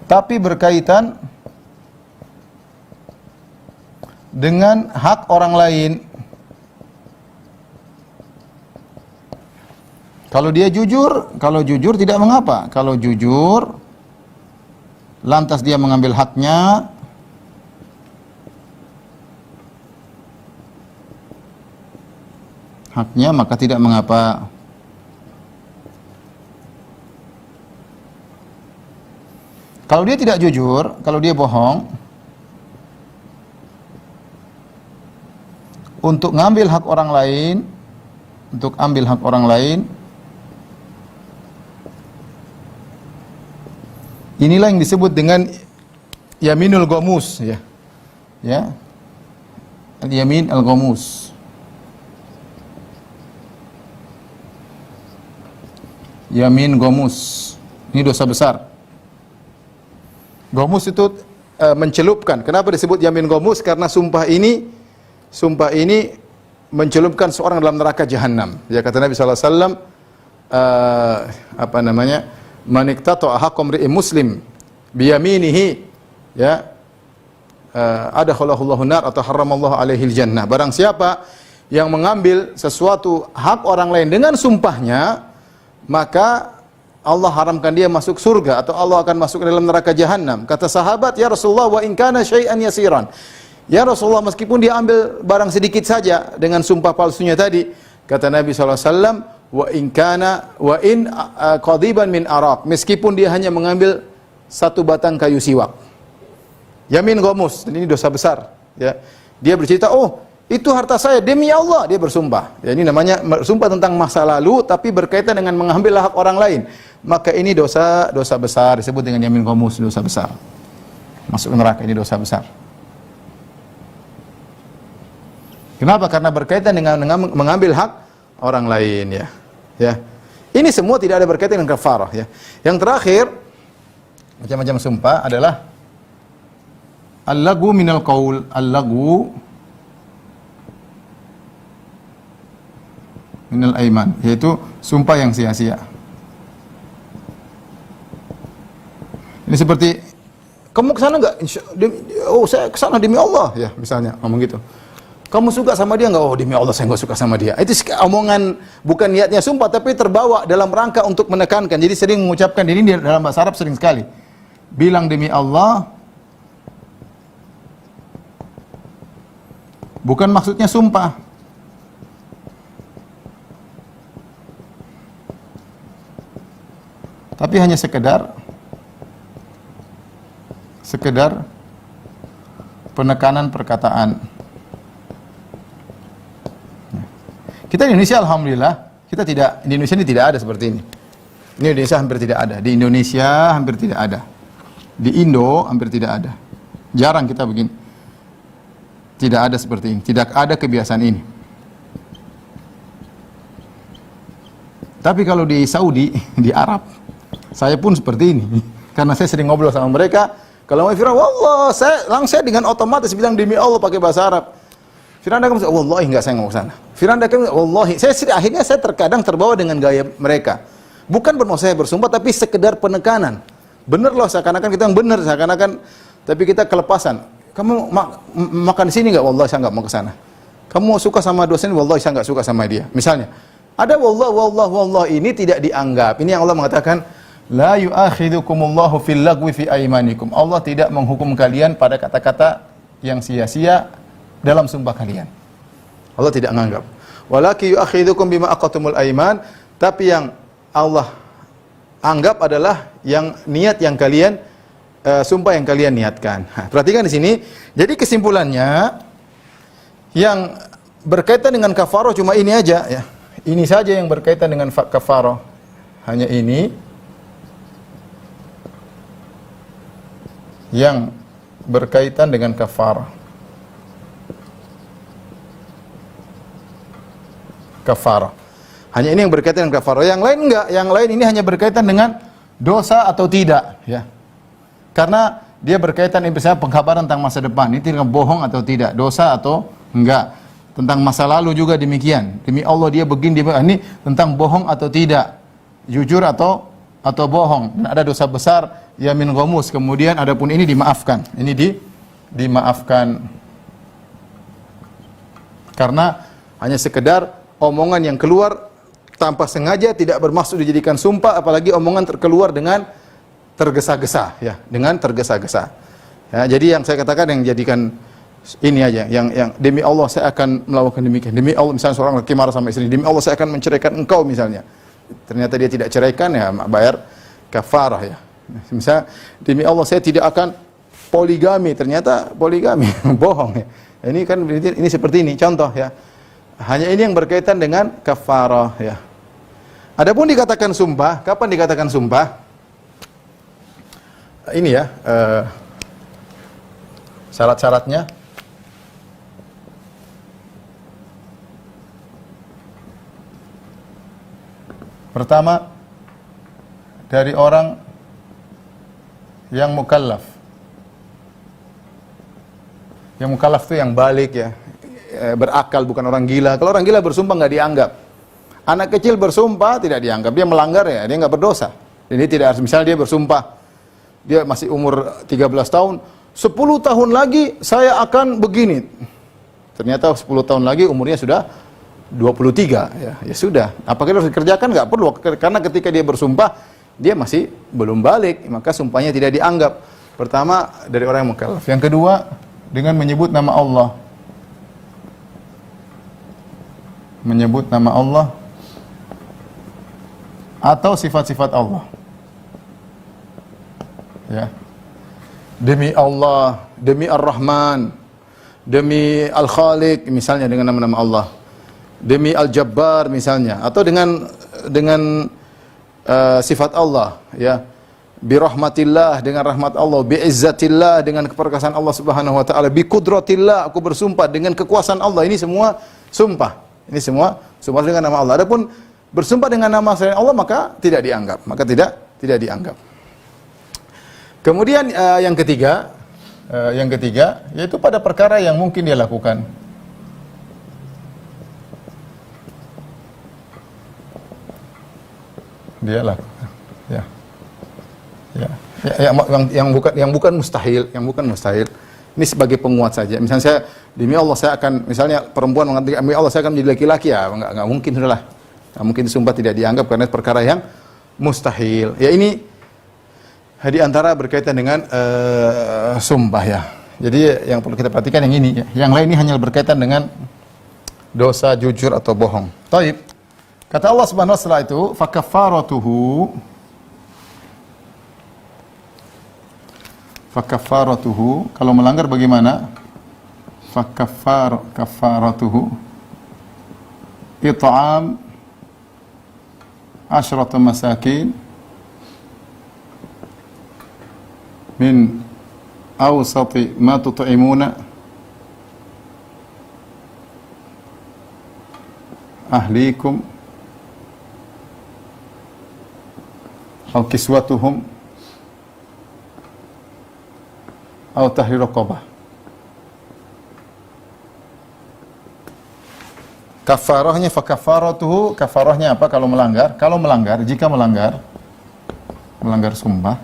[SPEAKER 1] tapi berkaitan dengan hak orang lain. Kalau jujur tidak mengapa. Kalau jujur, lantas dia mengambil haknya, maka tidak mengapa. Kalau dia tidak jujur, kalau dia bohong, untuk ngambil hak orang lain, inilah yang disebut dengan yaminul ghamus, ya. Ya. Al-yamin al-ghamus. Yamin ghamus. Ini dosa besar. Ghamus itu mencelupkan. Kenapa disebut yamin ghamus? Karena sumpah ini mencelupkan seorang dalam neraka jahanam. Ya, kata Nabi sallallahu alaihi wasallam, man iqtata'a haqqam ri'in muslim biyaminihi, ya, adkhalahu Allahu nar atau haramallahu alaihi jannah. Barang siapa yang mengambil sesuatu hak orang lain dengan sumpahnya, maka Allah haramkan dia masuk surga atau Allah akan masuk ke dalam neraka jahanam. Kata sahabat, ya Rasulullah, wa in kana syai'an yasiran. Ya Rasulullah, meskipun dia ambil barang sedikit saja dengan sumpah palsunya tadi, kata Nabi SAW, wa in qadiban min arak, meskipun dia hanya mengambil satu batang kayu siwak. Yamin ghamus, ini dosa besar. Ya. Dia bercerita, oh itu harta saya, demi Allah, dia bersumpah. Ya, ini namanya bersumpah tentang masa lalu, tapi berkaitan dengan mengambil hak orang lain. Maka ini dosa besar, disebut dengan yamin ghamus, dosa besar. Masuk neraka, ini dosa besar. Kenapa? Karena berkaitan dengan mengambil hak orang lain, ya. Ya. Ini semua tidak ada berkaitan dengan kafarah, ya. Yang terakhir, macam-macam sumpah adalah al-lagu minal qaul, al-lagu minal aiman, yaitu sumpah yang sia-sia. Ini seperti, kamu kesana enggak? Oh, saya kesana demi Allah, ya, misalnya ngomong gitu. Kamu suka sama dia enggak? Oh, demi Allah saya enggak suka sama dia. Itu omongan, bukan niatnya sumpah, tapi terbawa dalam rangka untuk menekankan. Jadi sering mengucapkan ini dalam bahasa Arab sering sekali. Bilang demi Allah, bukan maksudnya sumpah. Tapi hanya sekedar penekanan perkataan. Kita di Indonesia alhamdulillah, di Indonesia ini tidak ada seperti ini. Di Indonesia hampir tidak ada. Di Indonesia hampir tidak ada. Di Indo hampir tidak ada. Jarang kita begini. Tidak ada seperti ini. Tidak ada kebiasaan ini. Tapi kalau di Saudi, di Arab, saya pun seperti ini. Karena saya sering ngobrol sama mereka. Kalau mau Fir'aun, wallah, saya dengan otomatis bilang demi Allah pakai bahasa Arab. Fir'aun akan bilang, wallahi enggak, saya enggak ke sana. Fir'aun akan bilang, wallahi. Akhirnya saya terkadang terbawa dengan gaya mereka. Bukan bermaksud saya bersumpah, tapi sekedar penekanan. Benar loh, seakan-akan kita yang benar, seakan-akan, tapi kita kelepasan. Kamu makan di sini enggak? Wallahi saya enggak mau ke sana. Kamu suka sama dosen? Wallahi saya enggak suka sama dia. Misalnya, ada wallah ini tidak dianggap. Ini yang Allah mengatakan, la yu'akhidukumullahu fil lagwi fi aymanikum. Allah tidak menghukum kalian pada kata-kata yang sia-sia dalam sumpah kalian. Allah tidak menganggap. Walaki yu'akhidukum bima aqatumul ayman, tapi yang Allah anggap adalah yang niat yang kalian sumpah yang kalian niatkan. Perhatikan di sini. Jadi kesimpulannya yang berkaitan dengan kafarah cuma ini aja, ya. Ini saja yang berkaitan dengan kafarah. Hanya ini yang berkaitan dengan kafarah. Kafarah. Hanya ini yang berkaitan dengan kafarah. Yang lain enggak. Yang lain ini hanya berkaitan dengan dosa atau tidak, ya. Karena dia berkaitan misalnya pengkabaran tentang masa depan. Ini tidak bohong atau tidak, dosa atau enggak. Tentang masa lalu juga demikian. Demi Allah dia begini, ini tentang bohong atau tidak, jujur atau bohong. Dan ada dosa besar, yamin ghamus. Kemudian adapun ini dimaafkan. Ini dimaafkan. Karena hanya sekedar omongan yang keluar tanpa sengaja, tidak bermaksud dijadikan sumpah, apalagi omongan terkeluar dengan tergesa-gesa, ya, dengan tergesa-gesa. Ya, jadi yang saya katakan yang jadikan ini aja, yang demi Allah saya akan melakukan demikian. Demi Allah, misalnya seorang laki marah sama istri, demi Allah saya akan menceraikan engkau misalnya. Ternyata dia tidak ceraikan, ya bayar kafarah, ya. Misalnya demi Allah saya tidak akan poligami, ternyata poligami, bohong, ya. Ini kan ini seperti ini contoh, ya. Hanya ini yang berkaitan dengan kafarah, ya. Adapun dikatakan sumpah, kapan dikatakan sumpah? Ini ya, syarat-syaratnya. Pertama, dari orang yang mukallaf. Yang mukallaf itu yang balik, ya, berakal, bukan orang gila. Kalau orang gila bersumpah nggak dianggap. Anak kecil bersumpah tidak dianggap, dia melanggar, ya, dia nggak berdosa. Jadi tidak harus, misalnya dia bersumpah, dia masih umur 13 tahun, 10 tahun lagi saya akan begini. Ternyata 10 tahun lagi umurnya sudah 23, ya sudah. Apakah harus dikerjakan? Nggak perlu, karena ketika dia bersumpah, dia masih belum balik, maka sumpahnya tidak dianggap. Pertama, dari orang yang mukallaf. Yang kedua, dengan menyebut nama Allah. Menyebut nama Allah atau sifat-sifat Allah. Ya. Demi Allah, demi Ar-Rahman, demi Al-Khaliq, misalnya dengan nama-nama Allah. Demi Al-Jabbar misalnya, atau dengan sifat Allah, ya. Bi rahmatillah, dengan rahmat Allah, bi izzatillah, dengan keperkasaan Allah Subhanahu wa taala, bi qudratillah, aku bersumpah dengan kekuasaan Allah. Ini semua sumpah. Ini semua sumpah dengan nama Allah. Adapun bersumpah dengan nama selain Allah maka tidak dianggap, maka tidak dianggap. Kemudian yang ketiga yaitu pada perkara yang mungkin dia lakukan. Dia lakukan, ya. Yang bukan mustahil, Ini sebagai penguat saja. Misalnya saya, demi Allah saya akan, misalnya perempuan mengatakan demi Allah saya akan menjadi laki-laki, ya enggak mungkin, sudahlah. Enggak mungkin sumpah tidak dianggap karena perkara yang mustahil. Ya ini di antara berkaitan dengan sumpah, ya. Jadi yang perlu kita perhatikan yang ini, ya. Yang lain ini hanya berkaitan dengan dosa jujur atau bohong. Taib. Kata Allah Subhanahu wa taala itu, Fakaffaratuhu, kalau melanggar bagaimana? Kafaratuhu it'am 10 masakin min awsati ma tut'imuna ahlikum aw kiswatuhum aw tahrir raqabah. Kafarahnya fakafaratuhu, kafarahnya apa kalau melanggar? Kalau melanggar, jika melanggar sumpah,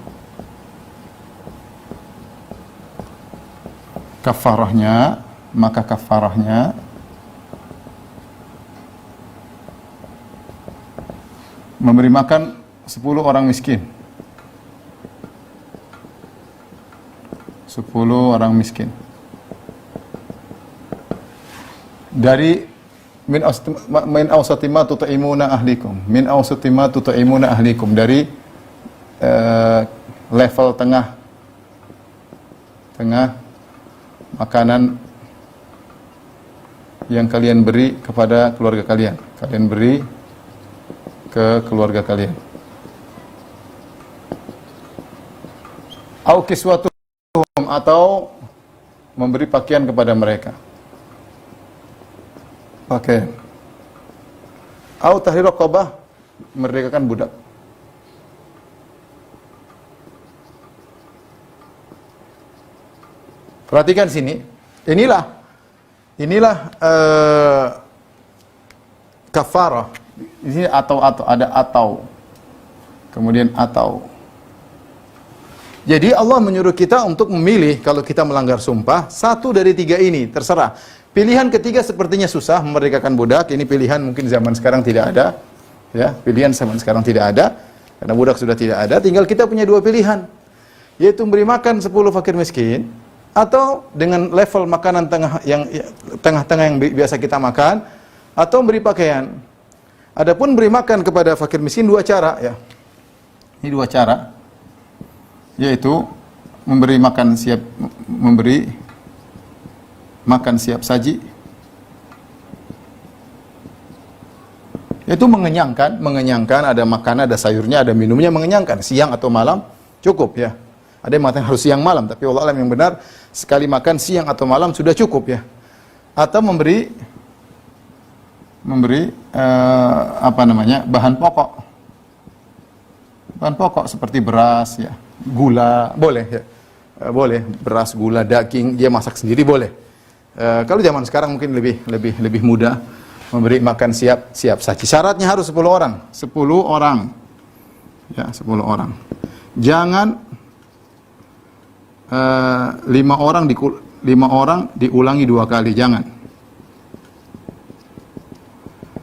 [SPEAKER 1] kafarahnya, maka kafarahnya memberi makan 10 orang miskin. 10 orang miskin. Dari min awsati ma tut'imuna ahlikum. Min awsati ma tut'imuna ahlikum, dari level tengah makanan yang kalian beri kepada keluarga kalian. Kalian beri ke keluarga kalian. Au kiswatu, atau memberi pakaian kepada mereka. Pakaian. Au tahrir raqabah, merdekakan budak. Perhatikan sini. Inilah kafarah. Di sini atau ada atau. Kemudian atau. Jadi Allah menyuruh kita untuk memilih kalau kita melanggar sumpah, satu dari 3 ini, terserah. Pilihan ketiga sepertinya susah, memerdekakan budak, ini pilihan mungkin zaman sekarang tidak ada. Ya, pilihan zaman sekarang tidak ada karena budak sudah tidak ada. Tinggal kita punya dua pilihan, yaitu memberi makan 10 fakir miskin atau dengan level makanan tengah-tengah yang biasa kita makan, atau memberi pakaian. Adapun beri makan kepada fakir miskin dua cara ya. Ini dua cara, yaitu memberi makan siap saji, yaitu mengenyangkan, ada makanan, ada sayurnya, ada minumnya, mengenyangkan siang atau malam cukup ya. Ada yang mengatakan harus siang malam, tapi wallahu alam yang benar sekali makan siang atau malam sudah cukup ya. Atau memberi bahan pokok seperti beras ya, gula boleh ya. Boleh beras, gula, daging dia masak sendiri boleh. Kalau zaman sekarang mungkin lebih mudah, memberi makan siap saji. Syaratnya harus 10 orang. 10 orang. Ya, 10 orang. Jangan 5 orang diulangi 2 kali, jangan.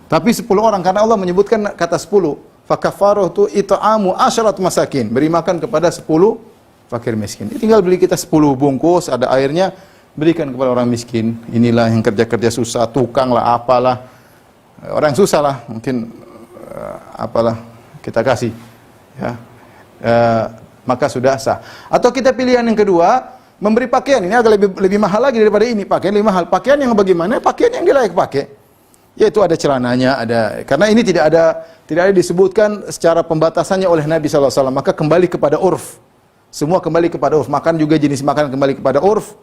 [SPEAKER 1] Tapi 10 orang karena Allah menyebutkan kata 10. Fakafaratu it'amu 10 masakin. Beri makan kepada 10 fakir miskin. Tinggal beli kita 10 bungkus, ada airnya, berikan kepada orang miskin. Inilah yang kerja-kerja susah, tukang lah, apalah. Orang yang susah lah, mungkin apalah kita kasih. Ya. Maka sudah sah. Atau kita pilihan yang kedua, memberi pakaian. Ini agak lebih mahal lagi daripada ini. Pakaian lebih mahal. Pakaian yang bagaimana? Pakaian yang dia layak pakai. Yaitu ada celananya, karena ini tidak ada disebutkan secara pembatasannya oleh Nabi SAW. Maka kembali kepada urf. Semua kembali kepada urf. Makan juga jenis makanan kembali kepada urf.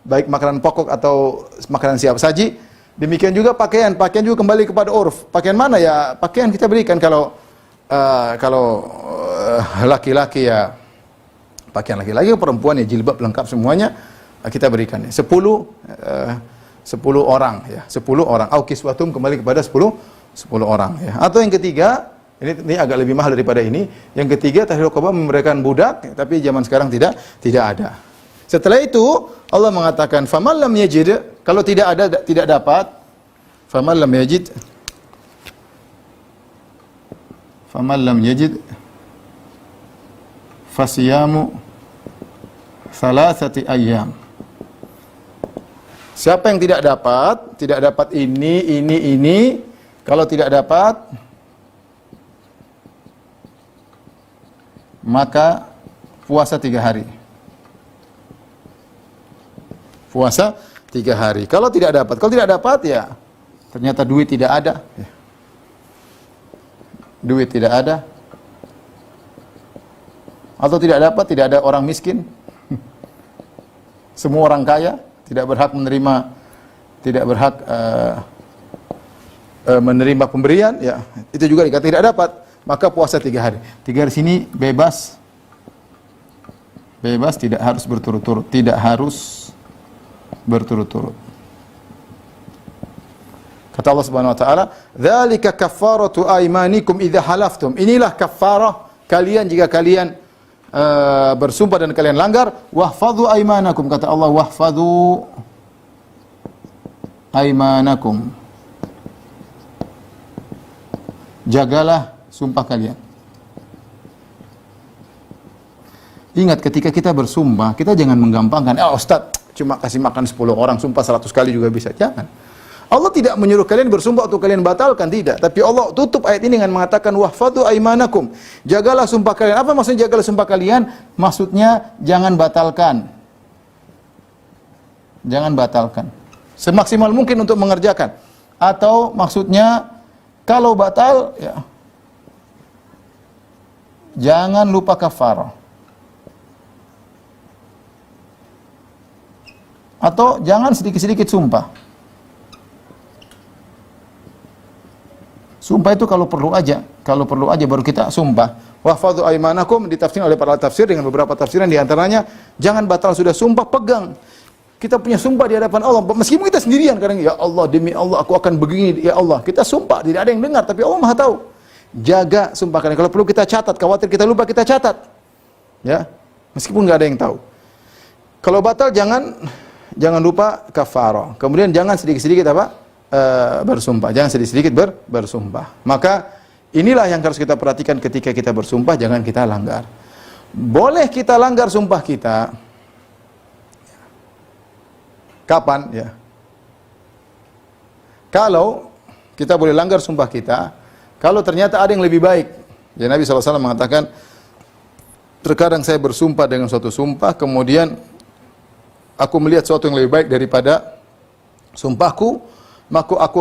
[SPEAKER 1] Baik makanan pokok atau makanan siap saji. Demikian juga pakaian juga kembali kepada urf. Pakaian mana ya? Pakaian kita berikan kalau laki-laki ya pakaian laki-laki, perempuan ya jilbab lengkap semuanya kita berikan. 10 orang ya, 10 orang. Au kiswatum kembali kepada 10 orang ya. Atau yang ketiga, ini agak lebih mahal daripada ini. Yang ketiga tahrir raqabah, memberikan budak, tapi zaman sekarang tidak ada. Setelah itu Allah mengatakan faman lam yajid, kalau tidak dapat, faman lam yajid fasiyamu thalathati ayyam. Siapa yang tidak dapat ini, kalau tidak dapat maka puasa 3 hari. Puasa 3 hari. Kalau tidak dapat ya ternyata duit tidak ada. Duit tidak ada. Atau tidak ada orang miskin. Semua orang kaya tidak berhak menerima pemberian ya. Itu juga dikatakan tidak dapat, maka puasa 3 hari. 3 hari sini bebas tidak harus berturut-turut. Kata Allah Subhanahu wa taala, "Dzalika kaffaratu aymanikum idza halaftum." Inilah kafarah kalian jika kalian bersumpah dan kalian langgar. Wahfadhu aymanakum, kata Allah, wahfadhu aymanakum. Jagalah sumpah kalian. Ingat ketika kita bersumpah, kita jangan menggampangkan, Ustaz, cuma kasih makan 10 orang, sumpah 100 kali juga bisa. Jangan. Allah tidak menyuruh kalian bersumpah atau kalian batalkan, tidak. Tapi Allah tutup ayat ini dengan mengatakan wahfadhu aymanakum. Jagalah sumpah kalian. Apa maksudnya jagalah sumpah kalian? Maksudnya jangan batalkan. Jangan batalkan. Semaksimal mungkin untuk mengerjakan. Atau maksudnya kalau batal ya jangan lupa kafarah. Atau jangan sedikit-sedikit sumpah. Sumpah itu kalau perlu aja baru kita sumpah. Wahfadhu aymanakum ditafsir oleh para tafsir dengan beberapa tafsiran, di antaranya jangan batal sudah sumpah, pegang. Kita punya sumpah di hadapan Allah, meskipun kita sendirian kadang, ya Allah demi Allah aku akan begini, ya Allah. Kita sumpah, tidak ada yang dengar tapi Allah Maha tahu. Jaga sumpah kalian. Kalau perlu kita catat, khawatir kita lupa kita catat. Ya, meskipun enggak ada yang tahu. Kalau batal jangan lupa kafarah. Kemudian jangan sedikit-sedikit bersumpah. Jangan sedikit-sedikit bersumpah. Maka Inilah yang harus kita perhatikan ketika kita bersumpah, jangan kita langgar. Boleh kita langgar sumpah kita. Kapan? Ya. Kalau kita boleh langgar sumpah kita, kalau ternyata ada yang lebih baik. Ya, Nabi SAW mengatakan, terkadang saya bersumpah dengan suatu sumpah, kemudian aku melihat sesuatu yang lebih baik daripada sumpahku, maka aku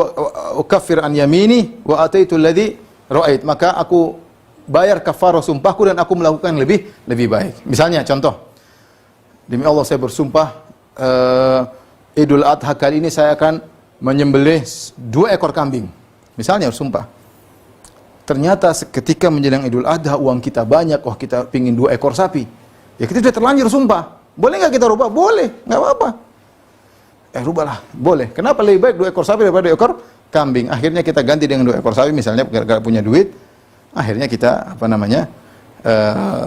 [SPEAKER 1] ukafir an yamini wa ataitu alladhi ra'ait, maka aku bayar kafarah sumpahku dan aku melakukan yang lebih baik. Misalnya contoh, demi Allah saya bersumpah Idul Adha kali ini saya akan menyembelih 2 ekor kambing. Misalnya sumpah. Ternyata ketika menjelang Idul Adha uang kita banyak, wah kita pingin 2 ekor sapi. Ya kita sudah terlanjur sumpah. Boleh nggak kita rubah? Boleh, nggak apa-apa. Rubahlah, boleh. Kenapa lebih baik 2 ekor sapi daripada 2 ekor kambing? Akhirnya kita ganti dengan 2 ekor sapi, misalnya gara-gara punya duit. Akhirnya kita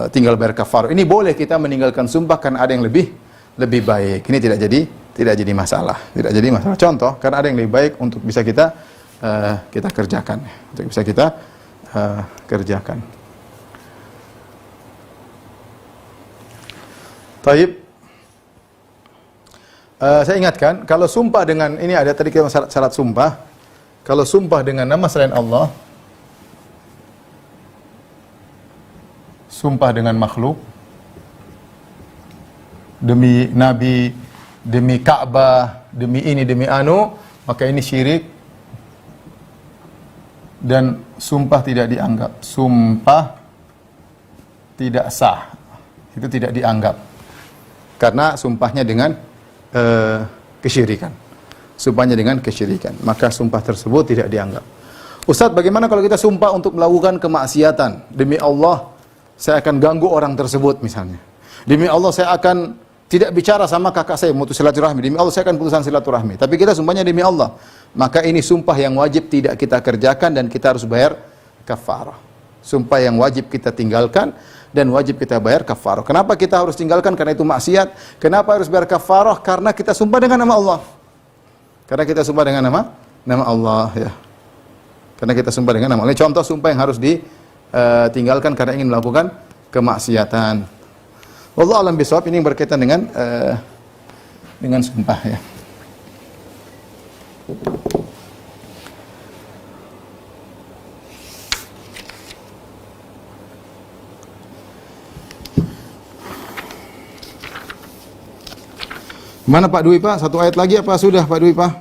[SPEAKER 1] tinggal bayar kafarah. Ini boleh kita meninggalkan sumpah karena ada yang lebih baik. Ini tidak jadi masalah. Tidak jadi masalah. Contoh, karena ada yang lebih baik untuk bisa kita kerjakan. Untuk bisa kita kerjakan. Taib. Saya ingatkan, kalau sumpah dengan, ini ada tadi kita syarat sumpah. Kalau sumpah dengan nama selain Allah, sumpah dengan makhluk, demi Nabi, demi Ka'bah, demi ini, demi anu, maka ini syirik. Dan sumpah tidak dianggap. Sumpah tidak sah. Itu tidak dianggap. Karena sumpahnya dengan kesyirikan. Sumpahnya dengan kesyirikan. Maka sumpah tersebut tidak dianggap. Ustaz, bagaimana kalau kita sumpah untuk melakukan kemaksiatan? Demi Allah, saya akan ganggu orang tersebut misalnya. Demi Allah, saya akan tidak bicara sama kakak saya, mutus silaturahmi. Demi Allah, saya akan putusan silaturahmi. Tapi kita sumpahnya demi Allah. Maka ini sumpah yang wajib tidak kita kerjakan dan kita harus bayar kafarah. Sumpah yang wajib kita tinggalkan dan wajib kita bayar kafarah. Kenapa kita harus tinggalkan? Karena itu maksiat. Kenapa harus bayar kafarah? Karena kita sumpah dengan nama Allah. Karena kita sumpah dengan nama Allah, ya. Karena kita sumpah dengan nama Allah. Ini contoh sumpah yang harus ditinggalkan karena ingin melakukan kemaksiatan. Wallahu a'lam bishawab. Ini yang berkaitan dengan sumpah, ya. Mana Pak Dwi Pak? Satu ayat lagi apa sudah Pak Dwi Pak?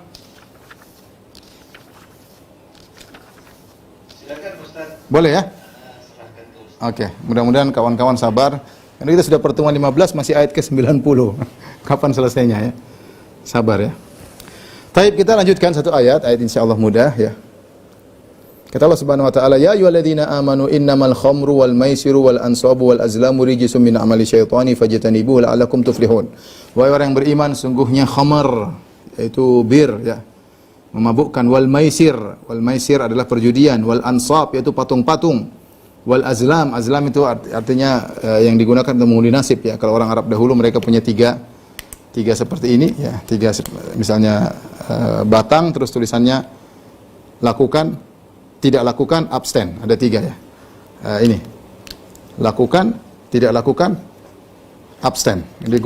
[SPEAKER 1] Silakan Ustaz. Boleh ya? Silakan Ustaz. Oke, mudah-mudahan kawan-kawan sabar. Karena kita sudah pertemuan 15 masih ayat ke-90. Kapan selesainya ya? Sabar ya. Taib, kita lanjutkan satu ayat insyaallah mudah ya. Kata Allah Subhanahu wa taala, ya ayyuhalladzina amanu innamal khamru wal maisiru wal ansabu wal azlamu rijsun min amali syaitani fajtanibuhu la'allakum tuflihun. Wahai orang yang beriman, sungguhnya khamar yaitu bir ya, memabukkan, wal maisir adalah perjudian, wal ansab yaitu patung-patung, wal azlam itu artinya yang digunakan untuk mengundi nasib ya. Kalau orang Arab dahulu mereka punya tiga seperti ini ya, misalnya batang terus tulisannya lakukan, tidak lakukan, abstain. Ada 3 ya. Ini. Lakukan, tidak lakukan, abstain. Dia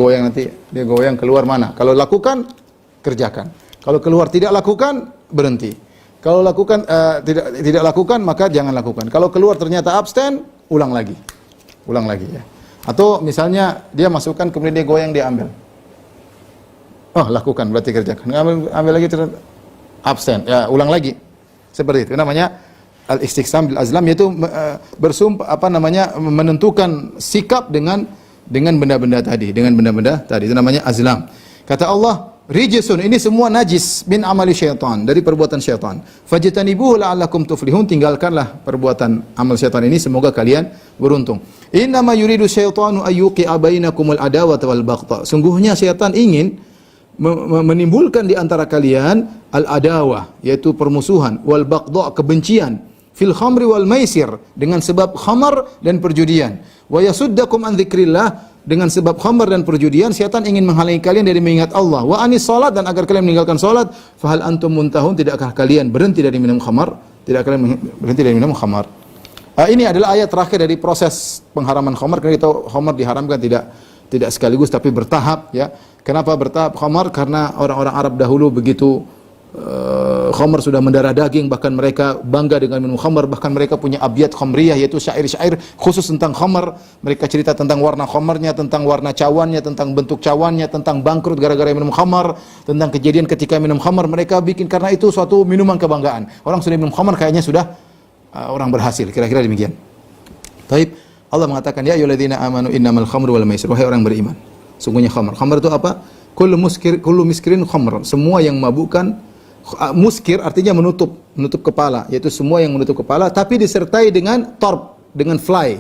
[SPEAKER 1] goyang keluar mana? Kalau lakukan, kerjakan. Kalau keluar tidak lakukan, berhenti. Kalau lakukan tidak lakukan, maka jangan lakukan. Kalau keluar ternyata abstain, ulang lagi ya. Atau misalnya dia masukkan kemudian dia goyang, dia ambil. Oh, lakukan berarti kerjakan. Ambil lagi ternyata abstain. Ya, ulang lagi. Seperti itu. Namanya al-istiqsam bil azlam, yaitu bersumpah menentukan sikap dengan benda-benda tadi, Itu namanya azlam. Kata Allah, rijsun, ini semua najis min amali syaitan, dari perbuatan syaitan. Fajtanibuhu la'allakum tuflihun, tinggalkanlah perbuatan amal syaitan ini semoga kalian beruntung. Innama yuridu syaitanu ayyuqi'a bainakumul adawata wal baghdha. Sungguhnya syaitan ingin menimbulkan di antara kalian al-adawah, yaitu permusuhan, wal baghdha, kebencian, fil khamri wal maisir, dengan sebab khamar dan perjudian, wa yasuddakum an dzikrillah, dengan sebab khamar dan perjudian syaitan ingin menghalangi kalian dari mengingat Allah, wa anis salat, dan agar kalian meninggalkan salat, fahal antum muntahun, tidakkah kalian berhenti dari minum khamar? Tidak kalian berhenti dari minum khamar? Ini adalah ayat terakhir dari proses pengharaman khamar. Karena kita tahu khamar diharamkan tidak sekaligus tapi bertahap, ya. Kenapa bertahap khamar? Karena orang-orang Arab dahulu begitu khamar sudah mendarah daging, bahkan mereka bangga dengan minum khamar, bahkan mereka punya abyat khamriyah, yaitu syair-syair khusus tentang khamar. Mereka cerita tentang warna khamarnya, tentang warna cawannya, tentang bentuk cawannya, tentang bangkrut gara-gara minum khamar, tentang kejadian ketika minum khamar. Mereka bikin karena itu suatu minuman kebanggaan. Orang sudah minum khamar kayaknya sudah orang berhasil, kira-kira demikian. Taib, Allah mengatakan, ya ayyuhalladzina amanu innamal khamru wal maisir, wahai orang beriman, sungguhnya khamar. Khamar itu apa? Kullu miskirin khamr, semua yang memabukkan. Muskir artinya menutup kepala, yaitu semua yang menutup kepala tapi disertai dengan torb, dengan fly.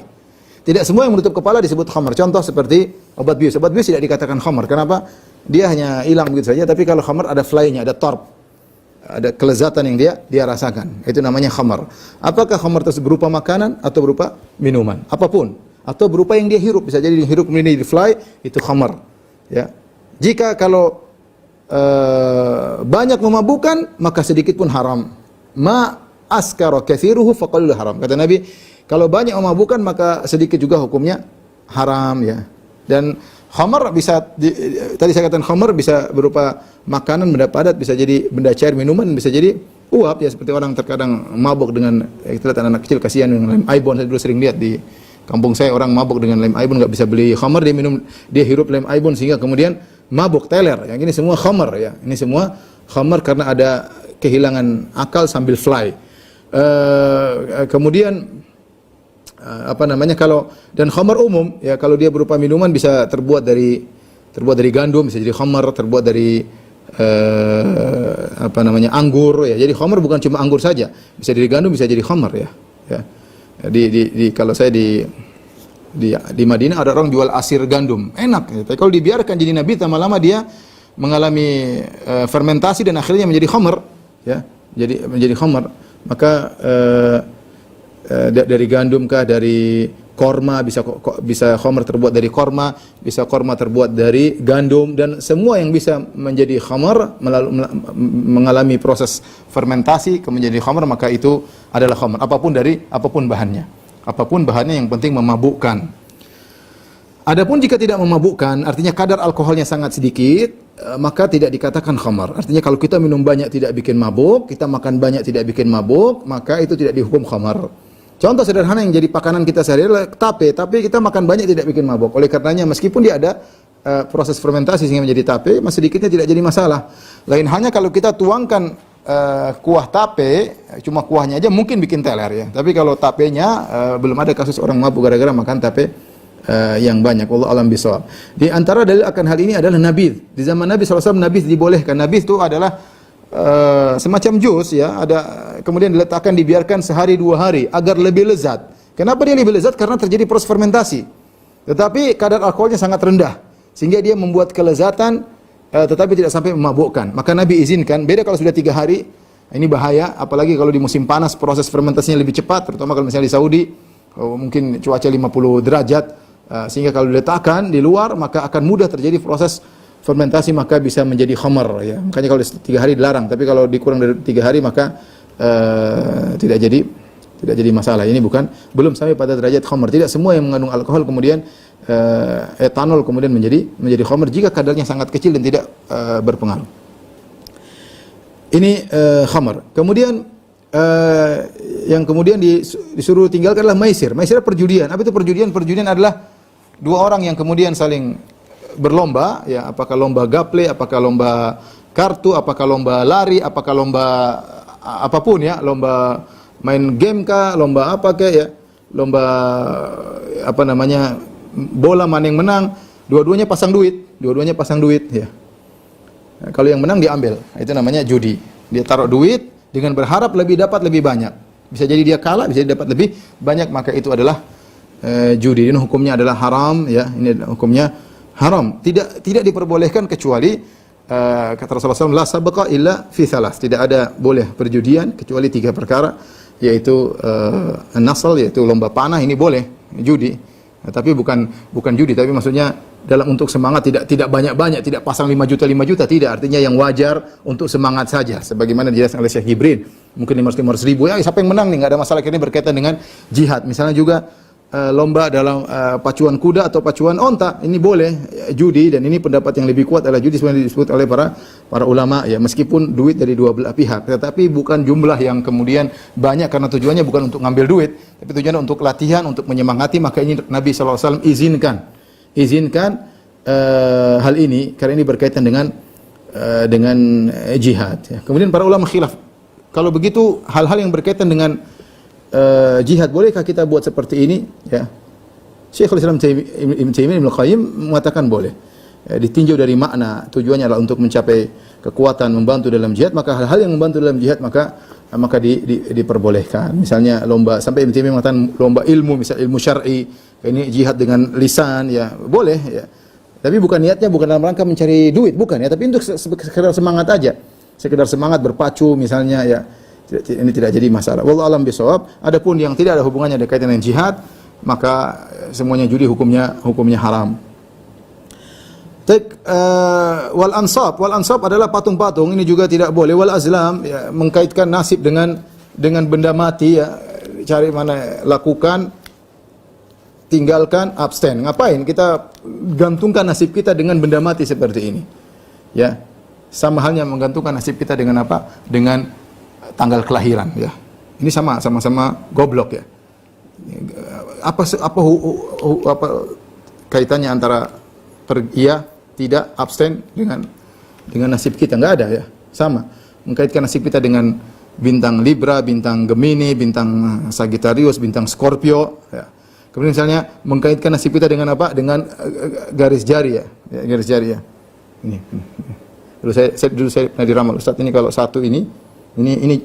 [SPEAKER 1] Tidak semua yang menutup kepala disebut khamar. Contoh seperti obat bius. Obat bius tidak dikatakan khamar. Kenapa? Dia hanya hilang begitu saja, tapi kalau khamar ada fly-nya, ada torb, ada kelezatan yang dia rasakan. Itu namanya khamar. Apakah khamar tersebut berupa makanan atau berupa minuman? Apapun. Atau berupa yang dia hirup, bisa jadi dihirup kemudian di fly, itu khamar. Ya. Jika kalau banyak memabukkan, maka sedikit pun haram. Ma askara kathiruhu faqalilu haram. Kata Nabi, kalau banyak memabukkan maka sedikit juga hukumnya haram, ya. Dan khamar bisa tadi saya katakan khamar bisa berupa makanan, benda padat, bisa jadi benda cair, minuman, bisa jadi uap, ya, seperti orang terkadang mabuk dengan, kita lihat anak kecil kasihan dengan lem ibon. Saya dulu sering lihat di kampung saya orang mabuk dengan lem ibon, enggak bisa beli khamar, dia hirup lem ibon sehingga kemudian mabuk teler. Yang ini semua khamar, ya. Ini semua khamar karena ada kehilangan akal sambil fly. Kemudian kalau dan khamar umum, ya, kalau dia berupa minuman bisa terbuat dari gandum, bisa jadi khamar, terbuat dari anggur, ya. Jadi khamar bukan cuma anggur saja, bisa dari gandum, bisa jadi khamar, ya. Ya. Kalau saya di Madinah ada orang jual asir gandum, enak. Tapi kalau dibiarkan jadi nabi, lama-lama dia mengalami fermentasi dan akhirnya menjadi khamar, ya. Jadi menjadi khamar. Maka dari gandum kah, dari korma, bisa khamar terbuat dari korma, bisa korma terbuat dari gandum, dan semua yang bisa menjadi khamar mengalami proses fermentasi menjadi khamar, maka itu adalah khamar. Apapun bahannya. Apapun bahannya, yang penting memabukkan. Adapun jika tidak memabukkan, artinya kadar alkoholnya sangat sedikit, maka tidak dikatakan khamar. Artinya kalau kita minum banyak tidak bikin mabuk, kita makan banyak tidak bikin mabuk, maka itu tidak dihukum khamar. Contoh sederhana yang jadi pakanan kita sehari-hari adalah tape. Tape kita makan banyak tidak bikin mabuk. Oleh karenanya meskipun dia ada proses fermentasi sehingga menjadi tape, masih sedikitnya tidak jadi masalah. Lain hanya kalau kita tuangkan kuah tape, cuma kuahnya aja mungkin bikin teler, ya. Tapi kalau tapenya belum ada kasus orang mabuk gara-gara makan tape yang banyak. Wallahu a'lam bishawab. Di antara dalil akan hal ini adalah nabidh. Di zaman Nabi SAW nabidh dibolehkan. Nabidh itu adalah semacam jus, ya. Kemudian diletakkan, dibiarkan sehari 2 hari agar lebih lezat. Kenapa dia lebih lezat? Karena terjadi proses fermentasi. Tetapi kadar alkoholnya sangat rendah sehingga dia membuat kelezatan, tetapi tidak sampai memabukkan. Maka Nabi izinkan. Beda kalau sudah 3 hari, ini bahaya. Apalagi kalau di musim panas proses fermentasinya lebih cepat, terutama kalau misalnya di Saudi mungkin cuaca 50 derajat, sehingga kalau diletakkan di luar maka akan mudah terjadi proses fermentasi, maka bisa menjadi khamar, ya. Makanya kalau 3 hari dilarang, tapi kalau dikurang dari 3 hari maka tidak jadi masalah. Ini belum sampai pada derajat khamar. Tidak semua yang mengandung alkohol kemudian etanol kemudian menjadi khamar jika kadarnya sangat kecil dan tidak berpengaruh. Ini khamar. Kemudian yang kemudian disuruh tinggalkan adalah maisir. Maisir perjudian. Apa itu perjudian? Perjudian adalah 2 orang yang kemudian saling berlomba, ya, apakah lomba gaple, apakah lomba kartu, apakah lomba lari, apakah lomba apapun, ya, lomba main game kah, lomba apa kah, ya, lomba bola, mana yang menang, dua-duanya pasang duit, ya. Nah, kalau yang menang diambil, itu namanya judi. Dia taruh duit dengan berharap dapat lebih banyak. Bisa jadi dia kalah, bisa jadi dapat lebih banyak, maka itu adalah judi. Ini hukumnya adalah haram, ya. Ini hukumnya haram. Tidak diperbolehkan kecuali kata Rasulullah SAW, la sabqa illa fi thalas. Tidak ada boleh perjudian kecuali 3 perkara, yaitu nasal, yaitu lomba panah, ini boleh judi. Tapi bukan judi, tapi maksudnya dalam untuk semangat, tidak banyak-banyak, tidak pasang 5 juta, tidak. Artinya yang wajar untuk semangat saja. Sebagaimana dijelaskan oleh Syekh Jibrin, mungkin 500 ribu, ya siapa yang menang nih, nggak ada masalah. Ini berkaitan dengan jihad. Misalnya juga lomba dalam pacuan kuda atau pacuan onta, ini boleh judi, dan ini pendapat yang lebih kuat adalah judi sebenarnya disebut oleh para ulama ya, meskipun duit dari dua belah pihak, tetapi bukan jumlah yang kemudian banyak karena tujuannya bukan untuk ngambil duit, tapi tujuannya untuk latihan, untuk menyemangati. Maka ini Nabi SAW izinkan hal ini karena ini berkaitan dengan jihad ya. Kemudian para ulama khilaf, kalau begitu hal-hal yang berkaitan dengan jihad, bolehkah kita buat seperti ini ya? Syekhul Islam Ibnu Taimiyah Ibnu Qayyim mengatakan boleh ya, ditinjau dari makna, tujuannya adalah untuk mencapai kekuatan, membantu dalam jihad, maka hal-hal yang membantu dalam jihad maka diperbolehkan. Misalnya lomba, sampai Ibnu Taimiyah mengatakan lomba ilmu, misal ilmu syar'i, ini jihad dengan lisan ya, boleh ya. Tapi bukan niatnya bukan dalam rangka mencari duit, bukan ya, tapi untuk sekedar semangat aja. Sekedar semangat berpacu misalnya ya. Ini tidak jadi masalah. Wallahu a'lam bishawab. Adapun yang tidak ada hubungannya dengan jihad, maka semuanya judi hukumnya haram. Wal ansab adalah patung-patung, ini juga tidak boleh. Wal azlam ya, mengkaitkan nasib dengan benda mati ya, cari mana, lakukan, tinggalkan, abstain. Ngapain kita gantungkan nasib kita dengan benda mati seperti ini? Ya. Sama halnya menggantungkan nasib kita dengan apa? Dengan tanggal kelahiran ya. Ini sama-sama goblok ya. Apa kaitannya antara iya, tidak, abstain dengan nasib kita? Enggak ada ya. Sama. Mengkaitkan nasib kita dengan bintang Libra, bintang Gemini, bintang Sagittarius, bintang Scorpio ya. Kemudian misalnya mengkaitkan nasib kita dengan apa? Dengan garis jari ya. Garis jari ya. Ini. Dulu saya pernah diramal, Ustaz, ini kalau satu ini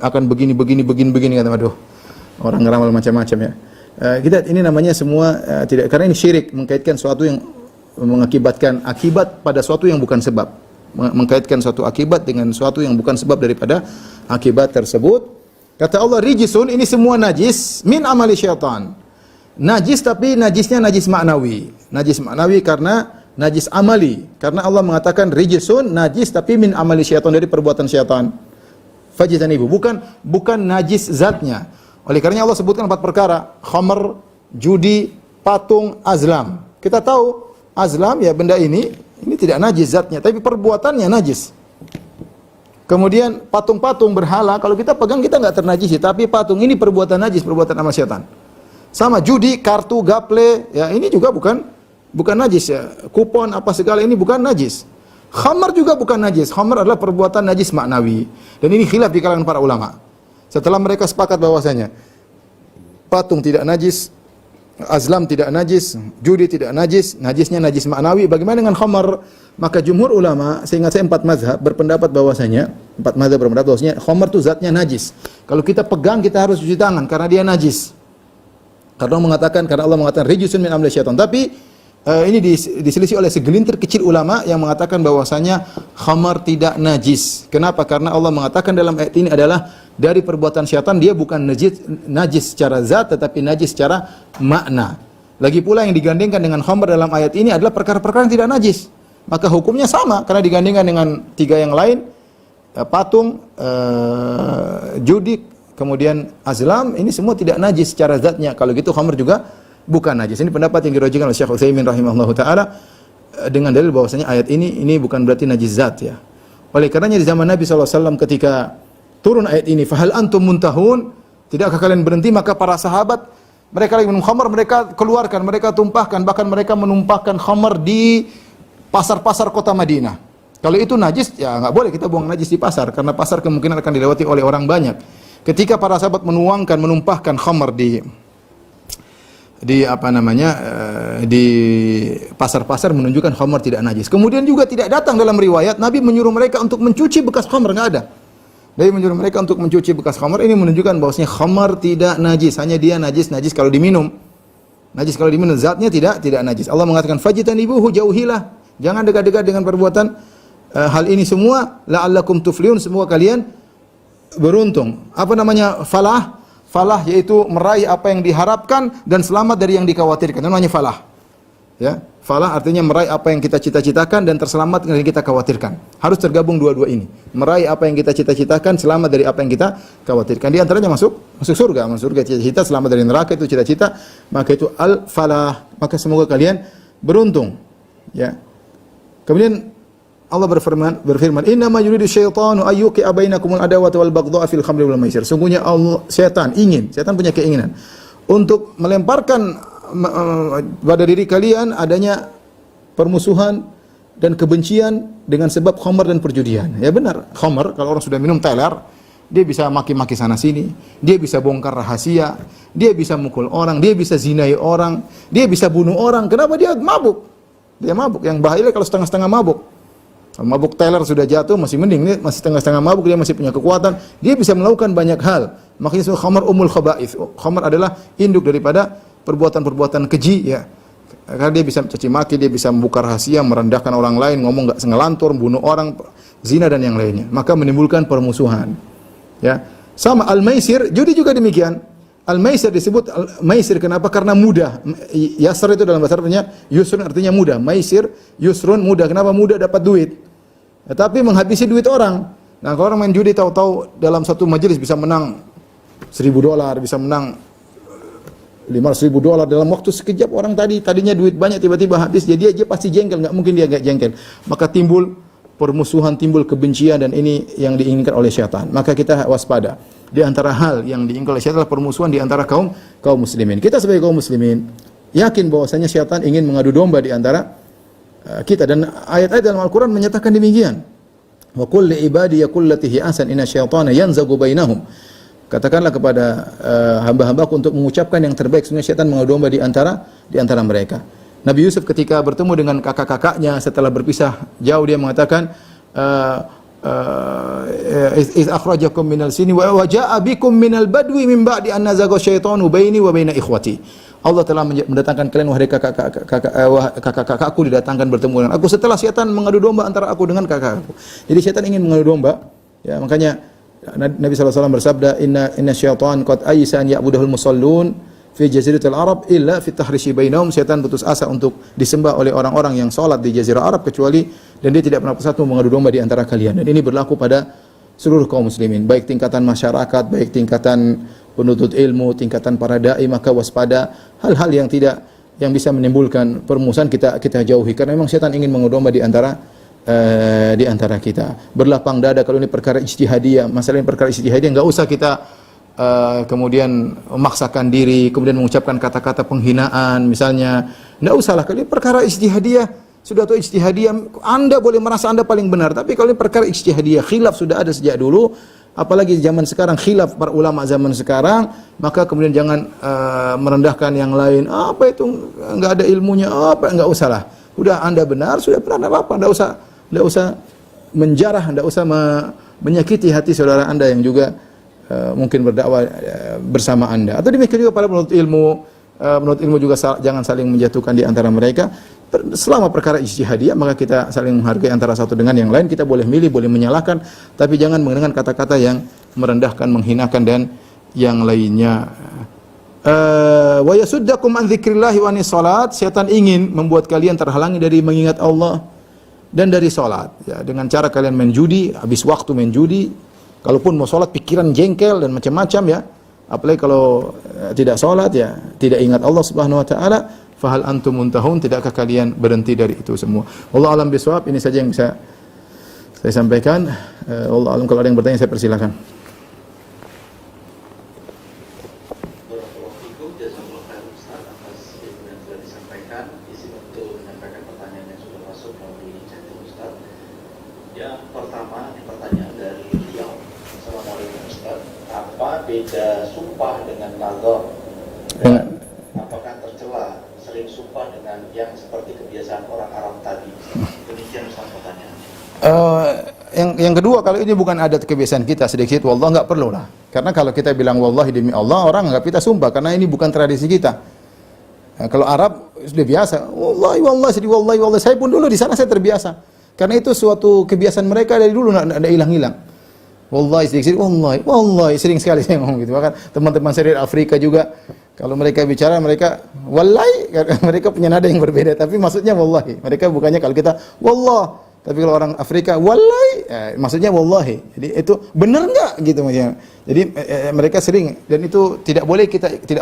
[SPEAKER 1] akan begini kata, aduh, orang ngeramal macam-macam ya. Kita ini namanya semua tidak, karena ini syirik, mengkaitkan sesuatu yang mengakibatkan akibat pada sesuatu yang bukan sebab. Mengkaitkan suatu akibat dengan sesuatu yang bukan sebab daripada akibat tersebut. Kata Allah, rijisun, ini semua najis min amali syaitan. Najis, tapi najisnya najis maknawi. Najis maknawi karena najis amali. Karena Allah mengatakan rijisun, najis tapi min amali syaitan, dari perbuatan syaitan. Fajtanibu, bukan najis zatnya. Oleh karenanya Allah sebutkan 4 perkara: khamr, judi, patung, azlam. Kita tahu azlam ya, benda ini tidak najis zatnya, tapi perbuatannya najis. Kemudian patung-patung berhala, kalau kita pegang kita enggak ternajisi, tapi patung ini perbuatan najis, perbuatan amal syaitan. Sama judi, kartu, gaple, ya ini juga bukan najis ya. Kupon apa segala ini bukan najis. Khamar juga bukan najis. Khamar adalah perbuatan najis maknawi. Dan ini khilaf di kalangan para ulama. Setelah mereka sepakat bahwasanya patung tidak najis, azlam tidak najis, judi tidak najis, najisnya najis maknawi. Bagaimana dengan khamar? Maka jumhur ulama, seingat saya 4 mazhab berpendapat bahwasanya khamar itu zatnya najis. Kalau kita pegang kita harus cuci tangan karena dia najis. Karena Allah mengatakan rijisun min amali syaitan. Tapi ini diselisih oleh segelintir kecil ulama yang mengatakan bahwasanya khamar tidak najis. Kenapa? Karena Allah mengatakan dalam ayat ini adalah dari perbuatan syaitan, dia bukan najis secara zat, tetapi najis secara makna. Lagi pula yang digandengkan dengan khamar dalam ayat ini adalah perkara-perkara yang tidak najis. Maka hukumnya sama karena digandengkan dengan 3 yang lain, patung, judi, kemudian azlam, ini semua tidak najis secara zatnya. Kalau gitu khamar juga bukan najis. Ini pendapat yang dirajikan oleh Syekh Utsaimin rahimahullahu taala dengan dalil bahwasanya ayat ini bukan berarti najis zat ya. Oleh karenanya di zaman Nabi SAW ketika turun ayat ini, fahal antum muntahun, tidakkah kalian berhenti? Maka para sahabat, mereka lagi minum khamar, mereka keluarkan, mereka tumpahkan, bahkan mereka menumpahkan khamar di pasar-pasar kota Madinah. Kalau itu najis, ya enggak boleh kita buang najis di pasar, karena pasar kemungkinan akan dilewati oleh orang banyak. Ketika para sahabat menumpahkan khamar di pasar-pasar, menunjukkan khamar tidak najis. Kemudian juga tidak datang dalam riwayat Nabi menyuruh mereka untuk mencuci bekas khamar, enggak ada. Nabi menyuruh mereka untuk mencuci bekas khamar. Ini menunjukkan bahwasanya khamar tidak najis, hanya dia najis kalau diminum. Najis kalau diminum, zatnya tidak najis. Allah mengatakan fajtanibuhu, jauhilah, jangan dekat-dekat dengan perbuatan hal ini semua, la'allakum tuflihun, semoga kalian beruntung. Apa namanya falah? Falah yaitu meraih apa yang diharapkan dan selamat dari yang dikhawatirkan. Itu namanya falah. Ya, falah artinya meraih apa yang kita cita-citakan dan terselamat dari yang kita khawatirkan. Harus tergabung dua-dua ini. Meraih apa yang kita cita-citakan, selamat dari apa yang kita khawatirkan. Di antaranya masuk surga. Masuk surga cita-cita, selamat dari neraka itu cita-cita, maka itu al-falah. Maka semoga kalian beruntung. Ya. Kemudian Allah berfirman, "Innama yuridu syaitanu ayyuqi'a bainakumul adawata wal baghdha'a fil khamri wal maisir." Sungguhnya setan punya keinginan untuk melemparkan pada diri kalian adanya permusuhan dan kebencian dengan sebab khamar dan perjudian. Ya benar, khamar kalau orang sudah minum teler, dia bisa maki-maki sana sini, dia bisa bongkar rahasia, dia bisa mukul orang, dia bisa zinai orang, dia bisa bunuh orang. Kenapa? Dia mabuk. Dia mabuk. Yang bahaya kalau setengah-setengah mabuk. Kalau mabuk teler sudah jatuh masih mending, ini masih setengah-setengah mabuk, dia masih punya kekuatan, dia bisa melakukan banyak hal. Makanya khamar umul khaba'ith. Khamar adalah induk daripada perbuatan-perbuatan keji, ya. Karena dia bisa caci maki, dia bisa membuka rahasia, merendahkan orang lain, ngomong enggak sengelantur, bunuh orang, zina dan yang lainnya. Maka menimbulkan permusuhan. Ya. Sama al-maisir, judi juga demikian. Al-maisir disebut maisir kenapa? Karena mudah. Yasr itu dalam bahasa Arabnya yusrun artinya mudah. Maisir, yusrun mudah. Kenapa mudah? Dapat duit. Tapi menghabisi duit orang. Nah, kalau orang main judi tahu-tahu dalam satu majelis bisa menang $1.000, bisa menang $500.000 dalam waktu sekejap. Orang tadinya duit banyak tiba-tiba habis, jadi dia pasti jengkel, nggak mungkin dia nggak jengkel. Maka timbul permusuhan, timbul kebencian, dan ini yang diinginkan oleh syaitan. Maka kita waspada. Di antara hal yang diinginkan oleh syaitan adalah permusuhan di antara kaum muslimin. Kita sebagai kaum muslimin yakin bahwasanya syaitan ingin mengadu domba di antara kita, dan ayat-ayat dalam Al-Qur'an menyatakan demikian. Wa qul li ibadi yaqul latihi ahsan inna syaitana yanzagu bainahum. Katakanlah kepada hamba-hambaku untuk mengucapkan yang terbaik, sesungguhnya syaitan mengadu domba di antara mereka. Nabi Yusuf ketika bertemu dengan kakak-kakaknya setelah berpisah jauh, dia mengatakan iz akhrajakum minal sini wa jaa bikum minal badwi min ba'di an nazaga syaitanu baini wa baina ikhwati. Allah telah mendatangkan kalian wahai kakak-kakakku, didatangkan bertemu dengan aku setelah syaitan mengadu domba antara aku dengan kakakku. Jadi syaitan ingin mengadu domba, ya, makanya Nabi SAW bersabda, inna syaitan qad aysa an ya'budahul musallun fi jaziratil Arab illa fi tahrishi bainahum. Syaitan putus asa untuk disembah oleh orang-orang yang salat di jazirah Arab, kecuali dan dia tidak pernah bersatu mengadu domba di antara kalian. Dan ini berlaku pada seluruh kaum muslimin, baik tingkatan masyarakat, baik tingkatan penuntut ilmu, tingkatan para dai. Maka waspada hal-hal yang bisa menimbulkan permusuhan, kita jauhi, karena memang syaitan ingin mengadu domba di antara kita. Berlapang dada kalau ini perkara ijtihadiyah. Masalah ini perkara ijtihadiyah, enggak usah kita kemudian memaksakan diri, kemudian mengucapkan kata-kata penghinaan misalnya. Enggak usahlah, kalau ini perkara ijtihadiyah, sudah tahu ijtihadiyah, Anda boleh merasa Anda paling benar, tapi kalau ini perkara ijtihadiyah, khilaf sudah ada sejak dulu, apalagi zaman sekarang, khilaf para ulama zaman sekarang, maka kemudian jangan merendahkan yang lain. Apa itu enggak ada ilmunya, apa, enggak usahlah. Udah Anda benar, sudah benar, apa-apa, enggak usah menjarah, enggak usah menyakiti hati saudara Anda yang juga mungkin berdakwah bersama Anda. Atau demikian juga para penuntut ilmu juga jangan saling menjatuhkan di antara mereka. Selama perkara ijtihadiyah, maka kita saling menghargai antara satu dengan yang lain. Kita boleh milih, boleh menyalahkan, tapi jangan menggunakan kata-kata yang merendahkan, menghinakan dan yang lainnya. Wa yasuddakum an dzikrillahi wa anis salat. Syaitan ingin membuat kalian terhalangi dari mengingat Allah dan dari salat, ya, dengan cara kalian main judi, habis waktu main judi. Kalaupun mau salat pikiran jengkel dan macam-macam, ya. Apalagi kalau tidak salat, ya, tidak ingat Allah Subhanahu wa taala. Fahal antum muntahun, tidakkah kalian berhenti dari itu semua? Wallahu a'lam bishawab. Ini saja yang bisa saya sampaikan. Wallahu a'lam. Kalau ada yang bertanya, saya persilakan.
[SPEAKER 2] Beda sumpah dengan nazar. Apakah tercela sering sumpah dengan yang seperti kebiasaan orang Arab tadi? Demikian pertanyaan.
[SPEAKER 1] Yang kedua, kalau ini bukan adat kebiasaan kita, sedikit wallah enggak perlu lah. Karena kalau kita bilang wallahi demi Allah, orang enggak kita sumpah, karena ini bukan tradisi kita. Kalau Arab sudah biasa, wallahi wallahi, sedih wallahi wallahi. Saya pun dulu di sana saya terbiasa. Karena itu suatu kebiasaan mereka dari dulu, enggak ada hilang-hilang. Wallahi sedikit, wallahi sering sekali saya ngomong gitu. Bahkan teman-teman saya dari Afrika juga Kalau mereka bicara mereka wallahi, mereka punya nada yang berbeda tapi maksudnya wallahi. Mereka bukannya kalau kita wallah, tapi kalau orang Afrika wallahi, maksudnya wallahi. Jadi itu benar enggak gitu maksudnya. Jadi mereka sering, dan itu tidak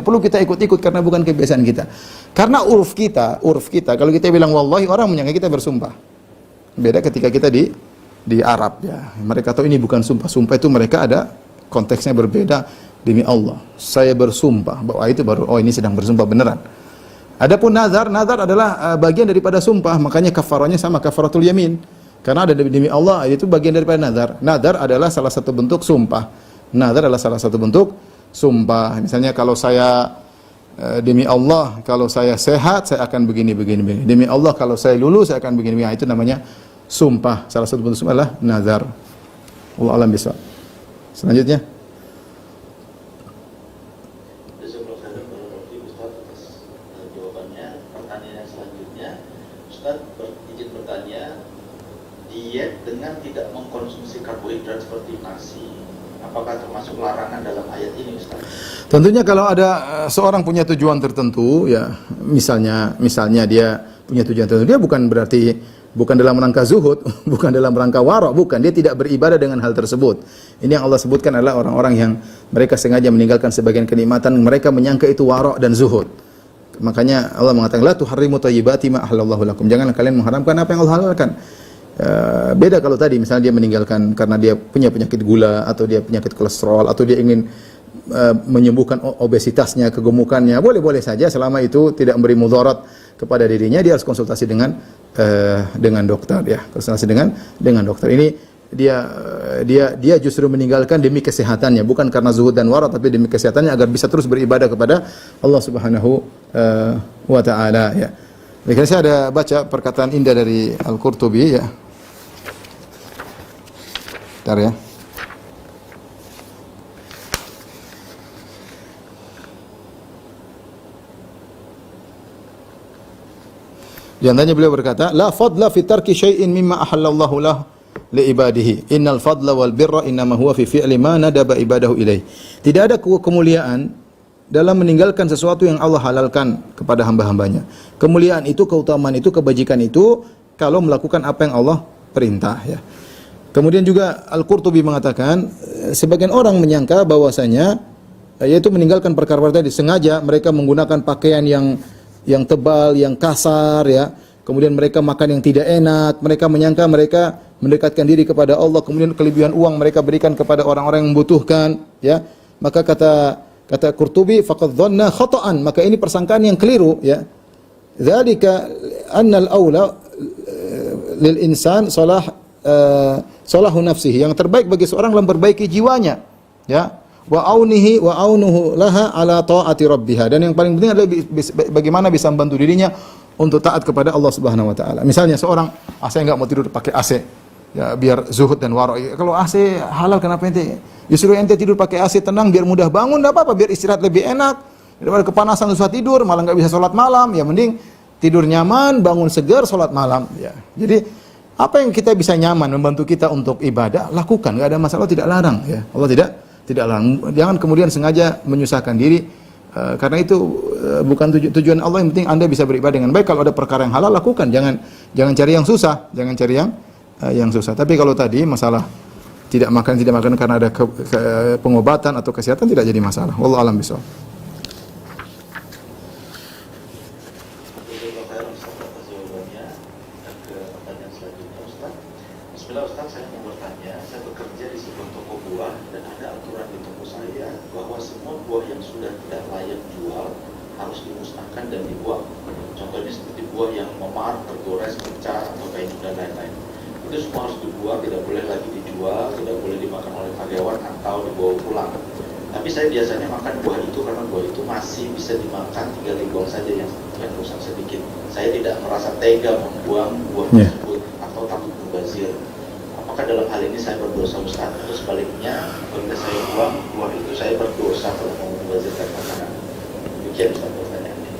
[SPEAKER 1] perlu kita ikut-ikut karena bukan kebiasaan kita. Karena uruf kita kalau kita bilang wallahi orang menyangka kita bersumpah. Beda ketika kita di Arab ya. Mereka tahu ini bukan sumpah. Sumpah itu mereka ada konteksnya berbeda. Demi Allah, saya bersumpah bahwa itu baru, oh ini sedang bersumpah beneran. Adapun nazar adalah bagian daripada sumpah, makanya kafaranya sama kafaratul yamin. Karena ada demi Allah, itu bagian daripada nazar. Nazar adalah salah satu bentuk sumpah. Nazar adalah salah satu bentuk sumpah. Misalnya kalau saya demi Allah, kalau saya sehat, saya akan begini. Demi Allah, kalau saya lulus, saya akan begini. Itu namanya sumpah. Salah satu bentuk sumpah adalah nazar. Allah alam bisa. Selanjutnya.
[SPEAKER 2] Diet dengan tidak mengkonsumsi karbohidrat seperti nasi, apakah termasuk larangan dalam ayat ini, Ustaz?
[SPEAKER 1] Tentunya kalau ada seorang punya tujuan tertentu, ya misalnya dia punya tujuan tertentu, dia bukan dalam rangka zuhud, bukan dalam rangka wara', bukan, dia tidak beribadah dengan hal tersebut. Ini yang Allah sebutkan adalah orang-orang yang mereka sengaja meninggalkan sebagian kenikmatan, mereka menyangka itu wara' dan zuhud. Makanya Allah mengatakan la tuharrimu thayyibati ma ahallallahu lakum. Janganlah kalian mengharamkan apa yang Allah halalkan. Beda kalau tadi misalnya dia meninggalkan karena dia punya penyakit gula atau dia penyakit kolesterol atau dia ingin menyembuhkan obesitasnya, kegemukannya, boleh saja selama itu tidak memberi mudarat kepada dirinya, dia harus konsultasi dengan dokter ya, konsultasi dengan dokter. Ini dia justru meninggalkan demi kesehatannya, bukan karena zuhud dan wara, tapi demi kesehatannya agar bisa terus beribadah kepada Allah Subhanahu wa taala ya. Jadi saya ada baca perkataan indah dari Al-Qurtubi ya. Bentar ya. Di antaranya beliau berkata, la fadla fi tarki syai'in mimma ahallallahu lahu li ibadihi. Innal fadla wal birra innama huwa fi fi'li ma nadaba ibadahu ilaih. Tidak ada kemuliaan dalam meninggalkan sesuatu yang Allah halalkan kepada hamba-hambanya. Kemuliaan itu, keutamaan itu, kebajikan itu kalau melakukan apa yang Allah perintah ya. Kemudian juga Al-Qurtubi mengatakan sebagian orang menyangka bahwasanya yaitu meninggalkan perkara-perkara tadi sengaja, mereka menggunakan pakaian yang tebal, yang kasar ya. Kemudian mereka makan yang tidak enak, mereka menyangka mereka mendekatkan diri kepada Allah, kemudian kelebihan uang mereka berikan kepada orang-orang yang membutuhkan ya. Maka kata Qurtubi faqad dhanna khata'an, maka ini persangkaan yang keliru ya. Dzalika annal aula lil insan salahu nafsihi, yang terbaik bagi seorang dalam memperbaiki jiwanya ya, wa aunuhu laha ala taati rabbiha, dan yang paling penting adalah bagaimana bisa membantu dirinya untuk taat kepada Allah Subhanahu wa taala. Misalnya seorang saya enggak mau tidur pakai AC ya, biar zuhud dan wara'. Kalau AC halal kenapa ente? Justru ente tidur pakai AC tenang biar mudah bangun, enggak apa-apa, biar istirahat lebih enak. Daripada kepanasan susah tidur malah enggak bisa salat malam, ya mending tidur nyaman, bangun segar, salat malam ya. Jadi apa yang kita bisa nyaman membantu kita untuk ibadah, lakukan, enggak ada masalah, tidak larang ya. Allah tidak larang. Jangan kemudian sengaja menyusahkan diri karena itu bukan tujuan Allah. Yang penting Anda bisa beribadah dengan baik. Kalau ada perkara yang halal lakukan, jangan cari yang susah, jangan cari yang susah. Tapi kalau tadi masalah tidak makan karena ada pengobatan atau kesehatan, tidak jadi masalah. Wallahu a'lam bishawab.
[SPEAKER 2] Bismillah Ustaz, saya mau bertanya, saya bekerja di sebuah toko buah dan ada aturan di toko saya bahwa semua buah yang sudah tidak layak jual harus dimusnahkan dan dibuang. Contohnya seperti buah yang memar, tergores, pecah, atau kain dan lain-lain. Itu semua harus dibuang, tidak boleh lagi dijual, tidak boleh dimakan oleh karyawan atau dibawa pulang. Tapi saya biasanya makan buah itu karena buah itu masih bisa dimakan, tinggal dibuang saja yang rusak sedikit. Saya tidak merasa tega membuang buah tersebut atau takut mubazir. Apakah dalam hal ini saya berdosa, Ustaz? Atau sebaliknya, apabila saya buang buah itu saya berdosa kalau mau mubazirkan makanan? Demikian Ustaz pertanyaannya.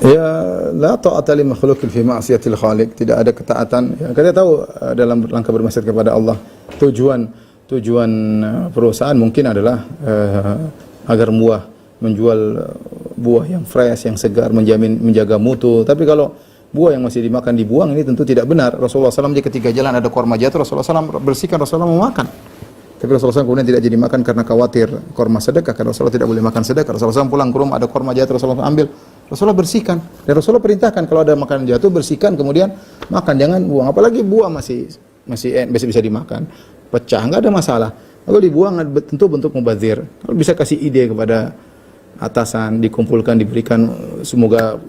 [SPEAKER 1] Ya, la ta'ata li makhluqin fi ma'siyatil khaliq. Tidak ada ketaatan. Ya, kita tahu dalam rangka bermaksiat kepada Allah. Tujuan perusahaan mungkin adalah agar menjual buah yang fresh, yang segar, menjaga mutu. Tapi kalau buah yang masih dimakan dibuang, ini tentu tidak benar. Rasulullah SAW ketika jalan ada korma jatuh, Rasulullah SAW bersihkan, Rasulullah mau makan. Tapi Rasulullah SAW kemudian tidak jadi makan karena khawatir korma sedekah, karena Rasulullah tidak boleh makan sedekah. Rasulullah SAW pulang ke rumah ada korma jatuh, Rasulullah ambil, Rasulullah bersihkan. Dan Rasulullah perintahkan kalau ada makanan jatuh bersihkan kemudian makan, jangan buang. Apalagi buah masih bisa dimakan, pecah nggak ada masalah. Lalu dibuang tentu bentuk mubazir. Kalau bisa kasih ide kepada atasan, dikumpulkan, diberikan, semoga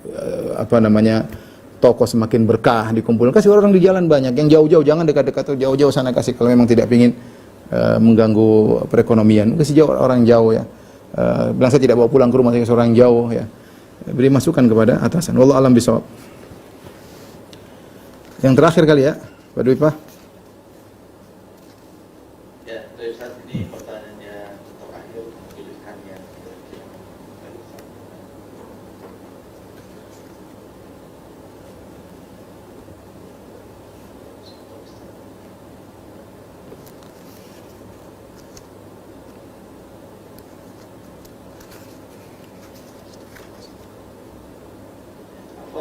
[SPEAKER 1] toko semakin berkah, dikumpulkan, kasih orang di jalan banyak, yang jauh-jauh jangan dekat-dekat, jauh-jauh sana kasih kalau memang tidak ingin mengganggu perekonomian, kasih jauh orang jauh ya. Bilang saya tidak bawa pulang ke rumah, saya seorang jauh ya. Beri masukan kepada atasan. Wallahu a'lam bishawab. Yang terakhir kali ya, Pak Dwi Pak.
[SPEAKER 2] Ya, dari saat ini pertanyaannya terakhir pilihannya.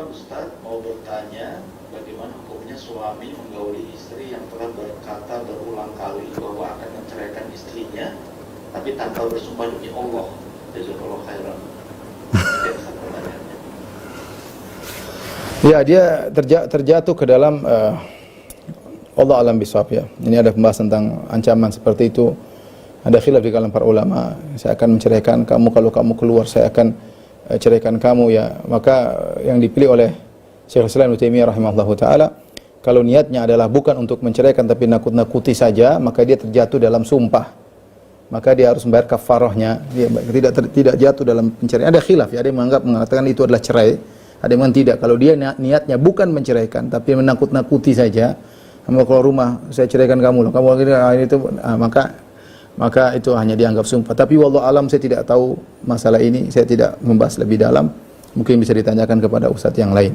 [SPEAKER 2] Ustaz mau bertanya bagaimana hukumnya suami menggauli istri yang telah berkata berulang kali bahwa akan menceraikan istrinya tapi tanpa bersumpah demi Allah. Jazakallahu khairan.
[SPEAKER 1] Ya, dia terjatuh ke dalam Allah alam bisawab ya. Ini ada pembahasan tentang ancaman seperti itu. Ada khilaf di kalangan para ulama. Saya akan menceraikan kamu, kalau kamu keluar saya akan ceraikan kamu ya. Maka yang dipilih oleh Syekhul Islam Ibnu Taimiyah rahimahullahu taala, kalau niatnya adalah bukan untuk menceraikan tapi nakut-nakuti saja, maka dia terjatuh dalam sumpah. Maka dia harus membayar kafarahnya. Dia tidak jatuh dalam penceraian. Ada khilaf ya, ada yang mengatakan itu adalah cerai, ada yang tidak. Kalau dia niatnya bukan menceraikan tapi menakut-nakuti saja, kamu keluar rumah saya ceraikan kamu loh, kamu itu maka itu hanya dianggap sumpah. Tapi wallahu alam, saya tidak tahu masalah ini, saya tidak membahas lebih dalam. Mungkin bisa ditanyakan kepada ustadz yang lain.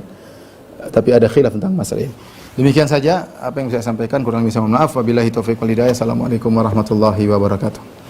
[SPEAKER 1] Tapi ada khilaf tentang masalah ini. Demikian saja apa yang saya sampaikan, kurang lebih saya mohon maaf. Wabillahi taufiq wal hidayah. Assalamualaikum warahmatullahi wabarakatuh.